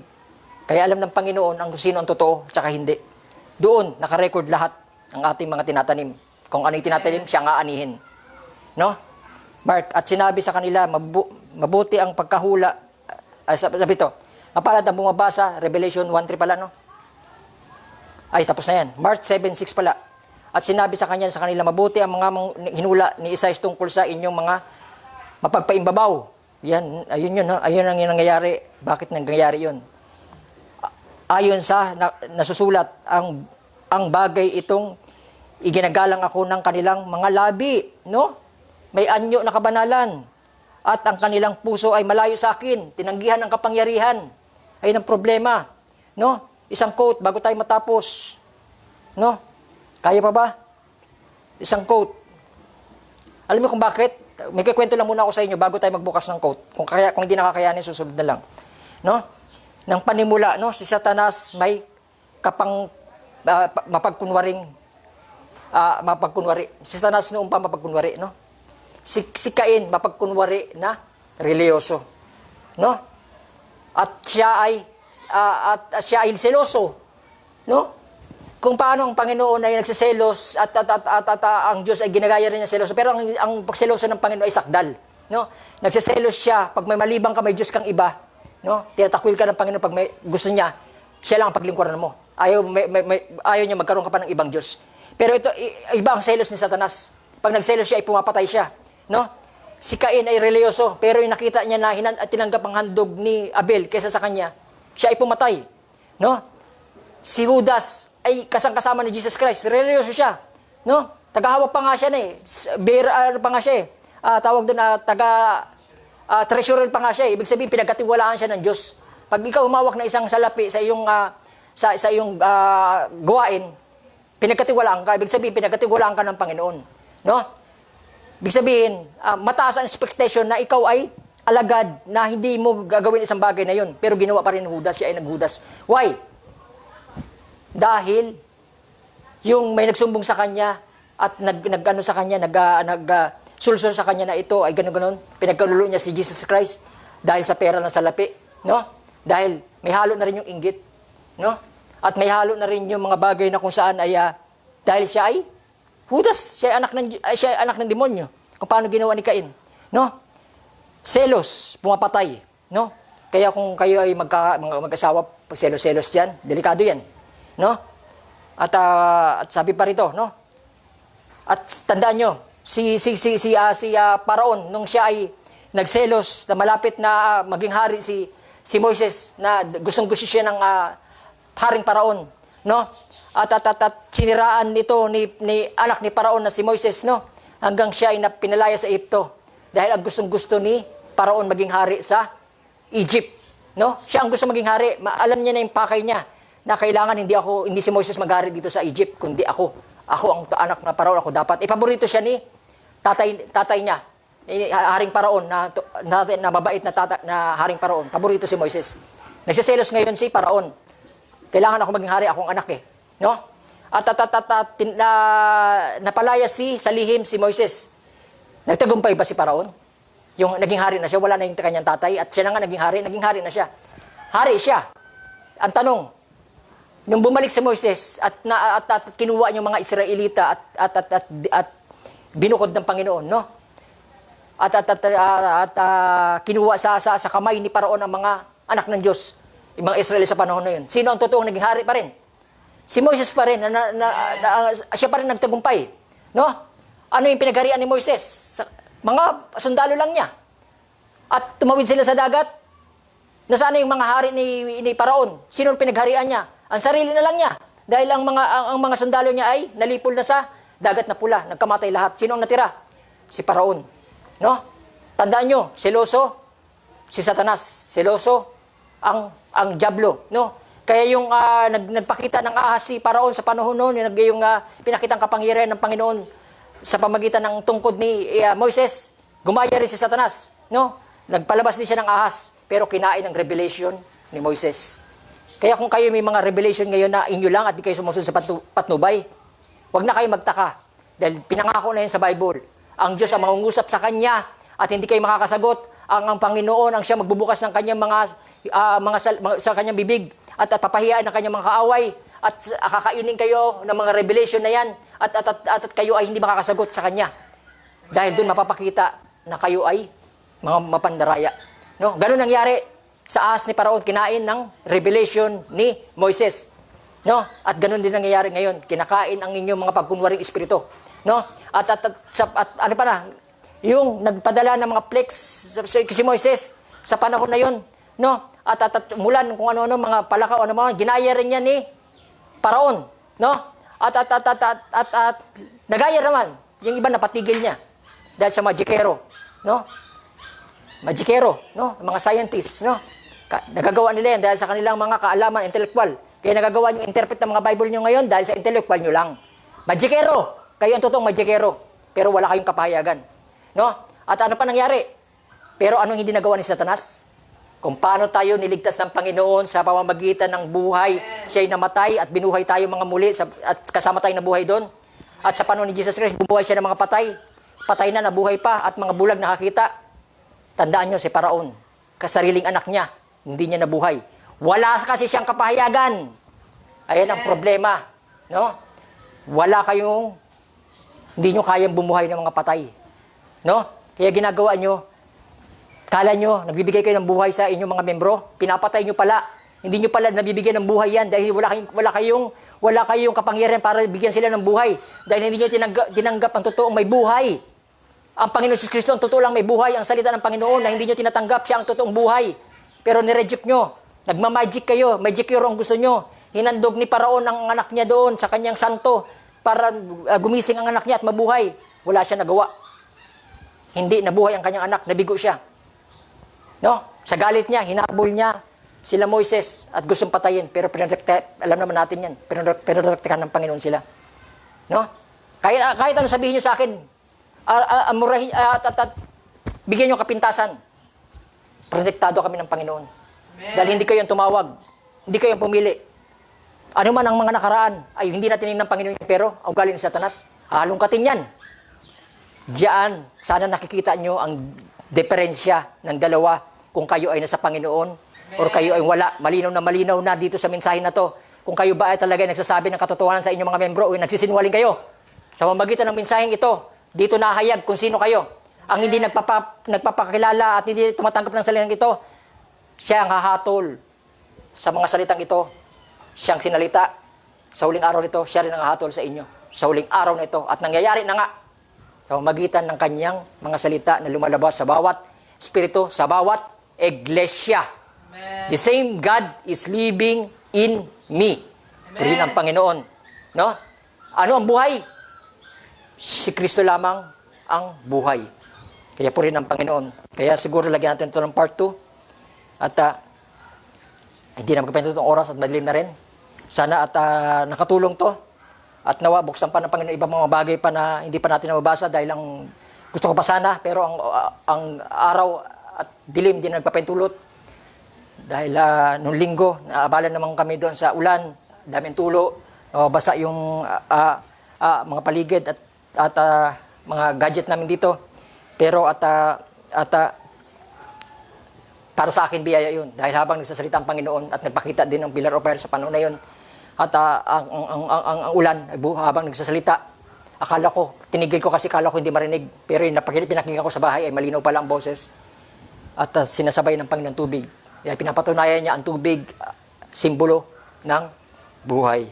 Kaya alam ng Panginoon ang sino ang totoo, tsaka hindi. Doon, nakarecord lahat ng ating mga tinatanim. Kung ano yung tinatanim, siya nga anihin. No? Mark, at sinabi sa kanila, mabuti ang pagkahula. Sabi ito, mapalad ang bumabasa, Revelation 1:3 pala, no? Ay, tapos na yan. Mark 7:6 pala. At sinabi sa kanila, mabuti ang mga hinula ni Isaias tungkol sa inyong mga mapagpaimbabaw. Yan, ayun yun, no? Ayun ang nangyayari. Bakit nangyayari yun? Ayon sa nasusulat, ang bagay itong iginagalang ako ng kanilang mga labi, no? May anyo na kabanalan. At ang kanilang puso ay malayo sa akin. Tinanggihan ng kapangyarihan. Ayun ang problema, no? Isang quote bago tayo matapos. No? Kaya pa ba? Isang quote. Alam mo kung bakit? May kikwento lang muna ako sa inyo bago tayo magbukas ng quote. Kung hindi nakakayanin, susunod na lang. No? Nang panimula, no, si Satanas may mapagkunwari. Si Satanas noon pa mapagkunwari, no? Si Cain mapagkunwari na reliyoso. No? At siya ay seloso, no? Kung paano ang Panginoon ay nagseselos at ang Diyos ay ginagaya rin niya seloso, pero ang pagseloso ng Panginoon ay sakdal, no? Nagseselos siya pag may malibang ka, may Diyos kang iba, no? Tinatakwil ka ng Panginoon pag may gusto niya, siya lang ang paglingkuran mo. Ayaw niya magkaroon ka pa ng ibang Diyos. Pero ito iba ang selos ni Satanas. Pag nagselos siya ay pumapatay siya, no? Si Cain ay reliyoso, pero yung nakita niya na tinanggap ang handog ni Abel kaysa sa kanya, siya ay pumatay, no? Si Judas ay kasama ni Jesus Christ, reliyoso siya, no? Tagahawak pa nga siya na pa nga siya tawag doon treasurer pa nga siya. Ibig sabihin pinagkatiwalaan siya ng Diyos. Pag ikaw humawak na isang salapi sa iyong gawain, pinagkatiwalaan ka. Ibig sabihin pinagkatiwalaan ka ng Panginoon, no? Ibig sabihin, mataas ang expectation na ikaw ay alagad na hindi mo gagawin isang bagay na yun. Pero ginawa pa rin ni Judas, siya ay naghudas. Why? Dahil yung may nagsumbong sa kanya at sulsul sa kanya na ito ay gano'n, pinagkalulo niya si Jesus Christ dahil sa pera ng salapi, no? Dahil may halo na rin yung inggit, no? At may halo na rin yung mga bagay na kung saan ay dahil siya ay Judas, siya ay anak ng demonyo. Kung paano ginawa ni Cain, no? Selos, pumapatay, no? Kaya kung kayo ay mag-asawa, pag selos-selos diyan, delikado 'yan, no? At sabi pa rito, no? At tandaan nyo, si Paraon nung siya ay nagselos na malapit na maging hari si Moises, na gustong-gusto siya ng haring Paraon, no? At siniraan nito ni anak ni Paraon na si Moises, no? Hanggang siya ay pinalaya sa Egypto dahil ang gustong-gusto ni Paraon maging hari sa Egypt, no? Siya ang gusto maging hari. Alam niya na yung pakay niya na kailangan hindi si Moises maghari dito sa Egypt, kundi ako. Ako ang anak na Paraon, ako dapat. Paborito siya ni tatay niya, haring Paraon na mabait na haring Paraon. Paborito si Moises. Nagsiselos ngayon si Paraon. Kailangan ako maging hari, akong anak no? At napalaya sa lihim si Moises. Nagtagumpay ba si Paraon? Yung naging hari na siya, wala na yung kanyang tatay, at siya na nga naging hari na siya. Hari siya. Ang tanong, nung bumalik si Moises at kinuha niyo mga Israelita at binukod ng Panginoon, no? At kinuha sa kamay ni Paraon ang mga anak ng Diyos, yung mga Israeli sa panahon na yun. Sino ang totoong naging hari pa rin? Si Moises pa rin, siya pa rin nagtagumpay, no? Ano yung pinagharian ni Moises? Mga sundalo lang niya. At tumawid sila sa dagat. Nasaan yung mga hari ni Paraon? Sino ang pinagharian niya? Ang sarili na lang niya. Dahil ang mga sundalo niya ay nalipol na sa dagat na pula. Nagkamatay lahat. Sino ang natira? Si Paraon. No? Tandaan nyo, seloso si Satanas. Seloso ang diablo. No? Kaya yung nagpakita ng ahas si Paraon sa panahon noon, yung pinakitang kapangyarihan ng Panginoon sa pamagitan ng tungkod ni Moises, gumaya rin si Satanas, no? Nagpalabas din siya ng ahas, pero kinain ng revelation ni Moises. Kaya kung kayo may mga revelation ngayon na inyo lang at di kayo sumusunod sa patnubay, huwag na kayo magtaka. Dahil pinangako na yan sa Bible. Ang Diyos ang mangungusap sa Kanya at hindi kayo makakasagot. Ang Panginoon ang siya magbubukas ng Kanyang sa Kanyang bibig at papahiyain ng Kanyang mga kaaway. At kakainin kayo ng mga revelation na yan at kayo ay hindi makakasagot sa Kanya. Dahil doon mapapakita na kayo ay mga mapandaraya. No? Ganun nangyari sa ahas ni Paraon, kinain ng revelation ni Moises. No? At ganun din nangyayari ngayon, kinakain ang inyong mga pagkunwaring espiritu. No? At ano pa na, yung nagpadala ng mga plagues si Moises sa panahon na yun, no? At mulan kung ano-ano mga palaka o ano mga ginaya rin niya ni Paraon, no? At nagaya naman yung iba napatigil niya dahil sa magikero, no? Magikero, no? Mga scientists, no? Nagagawa nila yan dahil sa kanilang mga kaalaman intellectual. Kaya nagagawa yung interpret ng mga Bible nyo ngayon dahil sa intellectual nyo lang. Magikero! Kayo ang totoong magikero. Pero wala kayong kapahayagan. No? At ano pa nangyari? Pero anong hindi nagawa ni Satanas? Kung paano tayo niligtas ng Panginoon sa pamamagitan ng buhay. Siya'y namatay at binuhay tayo mga muli at kasama tayong nabuhay doon. At sa panahon ni Jesus Christ, bumuhay siya ng mga patay. Patay na, nabuhay pa at mga bulag nakakita. Tandaan nyo, si Paraon, kasariling anak niya, hindi niya nabuhay. Wala kasi siyang kapahayagan. Ayan ang problema. No? Wala kayong, hindi nyo kayang bumuhay ng mga patay. No? Kaya ginagawa nyo, kala nyo, nagbibigay kayo ng buhay sa inyong mga membro, pinapatay nyo pala. Hindi nyo pala nabibigyan ng buhay yan dahil wala kayong kapangyarihan para bigyan sila ng buhay. Dahil hindi nyo tinanggap ang totoong may buhay. Ang Panginoon Jesus Cristo, ang totoo lang may buhay, ang salita ng Panginoon na hindi nyo tinatanggap, siya ang totoong buhay. Pero nireject nyo. Nagmamagic kayo. Magic ang gusto nyo. Hinandog ni Paraon ang anak niya doon sa kanyang santo para gumising ang anak niya at mabuhay. Wala siya nagawa. Hindi nabuhay ang kanyang anak. Nabigo siya. No? Sa galit niya, hinabol niya sila Moises at gustong patayin. Pero alam naman natin yan. Pinrotektahan ng Panginoon sila. No? Kahit ano sabihin nyo sa akin, amurahin, bigyan nyo kapintasan. Protektado kami ng Panginoon. Amen. Dahil hindi kayo ang tumawag. Hindi kayo ang pumili. Ano man ang mga nakaraan, ay hindi natin ng Panginoon yung pero, ang ugali ni Satanas, halongkatin yan. Diyan, sana nakikita nyo ang diferensya ng dalawa kung kayo ay nasa Panginoon o kayo ay wala. Malinaw na dito sa mensahe na to. Kung kayo ba ay talaga nagsasabi ng katotohanan sa inyong mga membro o nagsisinwaling kayo. Sa mamagitan ng mensaheng ito, dito nahayag kung sino kayo. Ang hindi nagpapakilala at hindi tumatanggap ng salitang ito, siya ang hahatol sa mga salitang ito. Siyang sinalita sa huling araw nito, siya rin ang hahatol sa inyo sa huling araw nito. At nangyayari na nga sa magitan ng kanyang mga salita na lumalabas sa bawat espiritu, sa bawat iglesia. Amen. The same God is living in me. Purihin ang Panginoon. No? Ano ang buhay? Si Kristo lamang ang buhay. Kaya purihin ang Panginoon. Kaya siguro lagyan natin ito ng part 2. At hindi na magpapinto itong oras at madilim na rin. Sana at nakatulong to. At nawa, buksan pa ng Panginoon ibang mga bagay pa na hindi pa natin nababasa dahil ang gusto ko pa sana. Pero ang araw at dilim din nagpapintulot. Dahil nung linggo, naabalan naman kami doon sa ulan. Daming tulo. Basa yung mga paligid at mga gadget namin dito. Pero para sa akin biyaya yun. Dahil habang nagsasalita ang Panginoon at nagpakita din ng pillar of fire sa panahon na yun. At ang ulan, habang nagsasalita, akala ko, tinigil ko kasi akala ko hindi marinig. Pero yung pinakinggan ko sa bahay ay malinaw pala ang boses. At sinasabay ng Panginoon tubig. Kaya pinapatunayan niya ang tubig, simbolo ng buhay.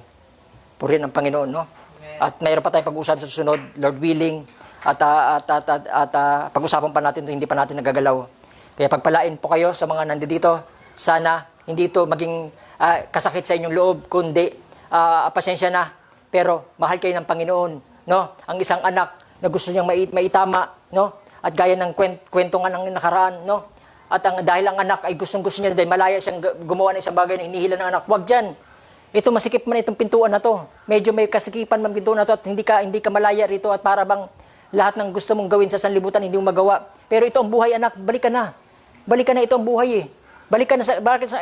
Purihin ang Panginoon, no? At mayroon pa tayong pag-uusap sa susunod, Lord willing, at pag-usapan pa natin ito, hindi pa natin nagagalaw. Kaya pagpalain po kayo sa mga nandito, sana hindi ito maging kasakit sa inyong loob, kundi pasensya na. Pero mahal kayo ng Panginoon, no? Ang isang anak na gusto niyang maitama, no? At gaya ng kwento nga ng nakaraan, no? At dahil ang anak ay gustong-gusto niya, dahil malaya siyang gumawa ng isang bagay na hinihila ng anak, wag dyan. Ito masikip man itong pintuan na to. Medyo may kasikipan man pintuan na to at hindi ka malaya rito at para bang lahat ng gusto mong gawin sa sanlibutan hindi mo magawa. Pero ito ang buhay, anak, balik ka na. Balik ka na, ito ang buhay eh. Balik ka na,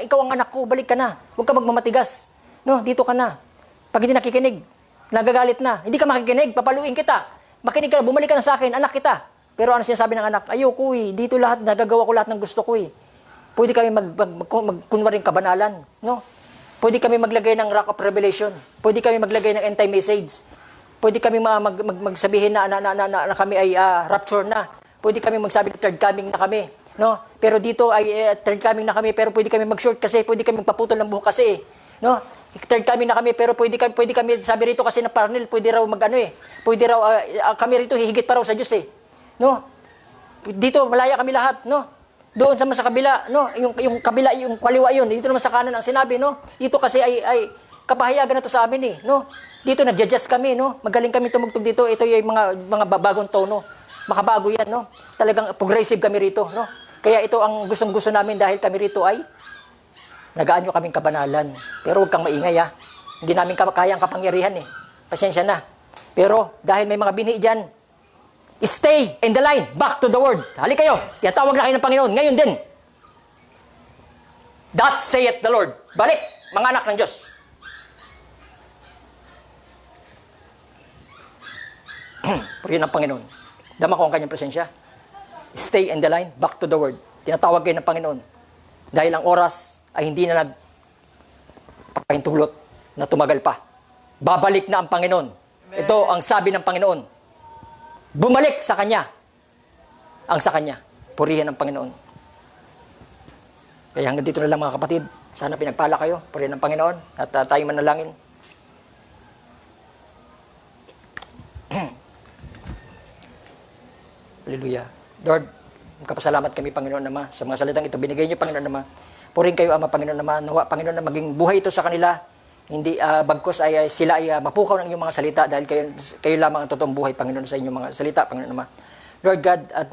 ikaw ang anak ko, balik ka na. Huwag ka magmamatigas. No, dito ka na. Pag hindi nakikinig, nagagalit na. Hindi ka makikinig, papaluin kita. Makinig ka, bumalik ka na sa akin, anak kita. Pero ano sinasabi ng anak? Ayoko eh, dito lahat, nagagawa ko lahat ng gusto ko eh. Pwede kami kunwaring kabanalan, no? Pwede kami maglagay ng Rock of Revelation. Pwede kami maglagay ng anti-message. Pwede kami magsabihin na kami ay rapture na. Pwede kami magsabi na third coming na kami. No? Pero dito ay third coming na kami pero pwede kami mag-short kasi pwede kami magpaputol ng buhok kasi. No? Third coming na kami pero pwede kami sabi rito kasi na parnel pwede raw Pwede raw kami rito hihigit pa raw sa Diyos eh. No? Dito, malaya kami lahat, no? Doon sa kabila, no? Yung kabila, yung kaliwa yun. Dito naman sa kanan ang sinabi, no? Dito kasi ay kapahayagan na to sa amin, eh, no? Dito nagja-adjust kami, no? Magaling kami tumugtog dito. Ito yung mga bagong tono. Makabago yan, no? Talagang progressive kami rito, no? Kaya ito ang gustong-gusto namin dahil kami rito ay nagaanyo kaming kabanalan. Pero huwag kang maingay, ha? Hindi namin kayang kapangyarihan, eh. Pasensya na. Pero dahil may mga binhi dyan, stay in the line. Back to the word. Hali kayo. Tiyatawag na kayo ng Panginoon. Ngayon din. That saith the Lord. Balik, mga anak ng Diyos. Purihin ng Panginoon. Dama ko ang kanyang presensya. Stay in the line. Back to the word. Tinatawag kayo ng Panginoon. Dahil ang oras ay hindi na nagpapahintulot na tumagal pa. Babalik na ang Panginoon. Ito ang sabi ng Panginoon. Bumalik sa Kanya. Ang sa Kanya. Purihin ng Panginoon. Kaya hanggang dito na lang mga kapatid. Sana pinagpala kayo. Purihin ng Panginoon. At tayo manalangin. Hallelujah. Lord, magkapasalamat kami, Panginoon Ama, sa mga salitang ito. Binigay niyo, Panginoon Ama. Purihin kayo, Ama, Panginoon Ama. Nawa, Panginoon, na maging buhay ito sa kanila. Hindi bagkos ay sila ay mapukaw ng inyong mga salita dahil kayo lamang ang totoong buhay, Panginoon, sa inyong mga salita, Panginoon Ama. Lord God, at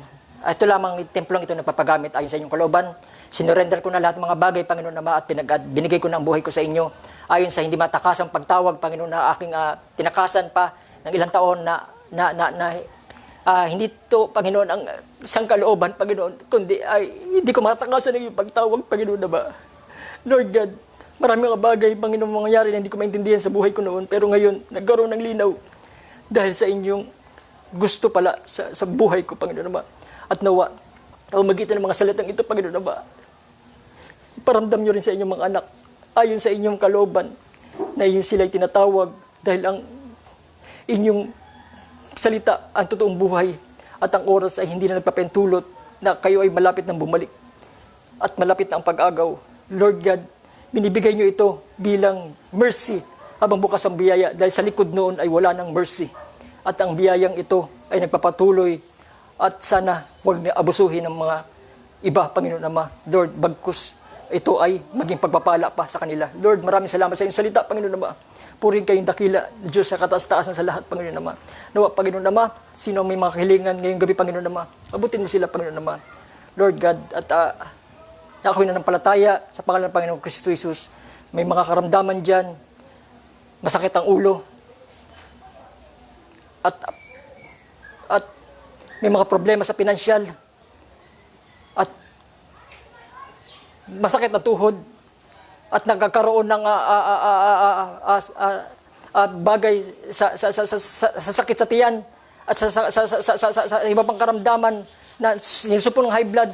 ito lamang templong ito nagpapagamit ayon sa inyong kalooban. Sinurrender ko na lahat ng mga bagay, Panginoon Ama, at binigay ko na ang buhay ko sa inyo ayon sa hindi matakasang pagtawag, Panginoon, na aking tinakasan pa ng ilang taon na hindi to, Panginoon, ang isang kalooban, Panginoon, kundi ay hindi ko matakasan ng iyong pagtawag, Panginoon na ba? Lord God, maraming mga bagay, Panginoon, mangyayari na hindi ko maintindihan sa buhay ko noon, pero ngayon, nagkaroon ng linaw dahil sa inyong gusto pala sa buhay ko, Panginoon na ba? At nawa, magitan ng mga salitang ito, Panginoon na ba? Iparamdam nyo rin sa inyong mga anak, ayon sa inyong kalooban, na inyong sila'y tinatawag dahil ang inyong salita ang totoong buhay at ang oras ay hindi na nagpapentulot na kayo ay malapit nang bumalik at malapit na ang pag-agaw. Lord God, binibigay nyo ito bilang mercy habang bukas ang biyaya dahil sa likod noon ay wala ng mercy at ang biyayang ito ay nagpapatuloy at sana huwag na abusuhin ng mga iba, Panginoon Ama. Lord, bagkus ito ay maging pagpapala pa sa kanila. Lord, maraming salamat sa inyong salita, Panginoon Ama. Purihin kayong dakila, Diyos sa kataas-taasan sa lahat, Panginoon Ama. Nawa, Panginoon Ama, sino may mga kahilingan ngayong gabi, Panginoon Ama, abutin mo sila, Panginoon Ama. Lord God, at ako'y nananampalataya sa pangalan ng Panginoong Kristo Jesus. May mga karamdaman dyan, masakit ang ulo, at may mga problema sa pinansyal, at masakit na tuhod, at nagkakaroon ng bagay sa sakit sa tiyan at sa iba pang karamdaman na sinusupo ng high blood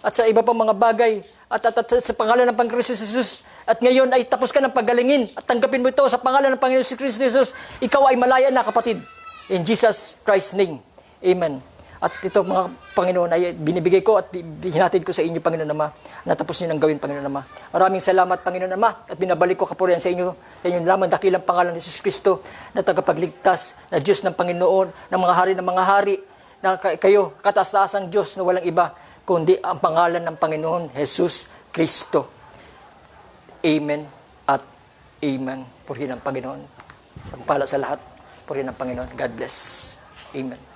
at sa iba pang mga bagay at sa pangalan ng Panginoon Jesus at ngayon ay tapos ka ng paggalingin at tanggapin mo ito sa pangalan ng Panginoon Kristo Jesus. Ikaw ay malaya na, kapatid, in Jesus Christ's name. Amen. At ito, mga Panginoon, ay binibigay ko at hinatid ko sa inyo, Panginoon Ama, natapos niyo nang gawin, Panginoon Ama. Maraming salamat, Panginoon Ama, at binabalik ko kapurihan sa inyo lamang dakilang pangalan ni Jesus Kristo na tagapagligtas, na Diyos ng Panginoon, ng mga hari, na kayo, kataas-taasang Diyos na walang iba, kundi ang pangalan ng Panginoon, Jesus Kristo. Amen at Amen. Purihin ang Panginoon. Pagpala sa lahat. Purihin ang Panginoon. God bless. Amen.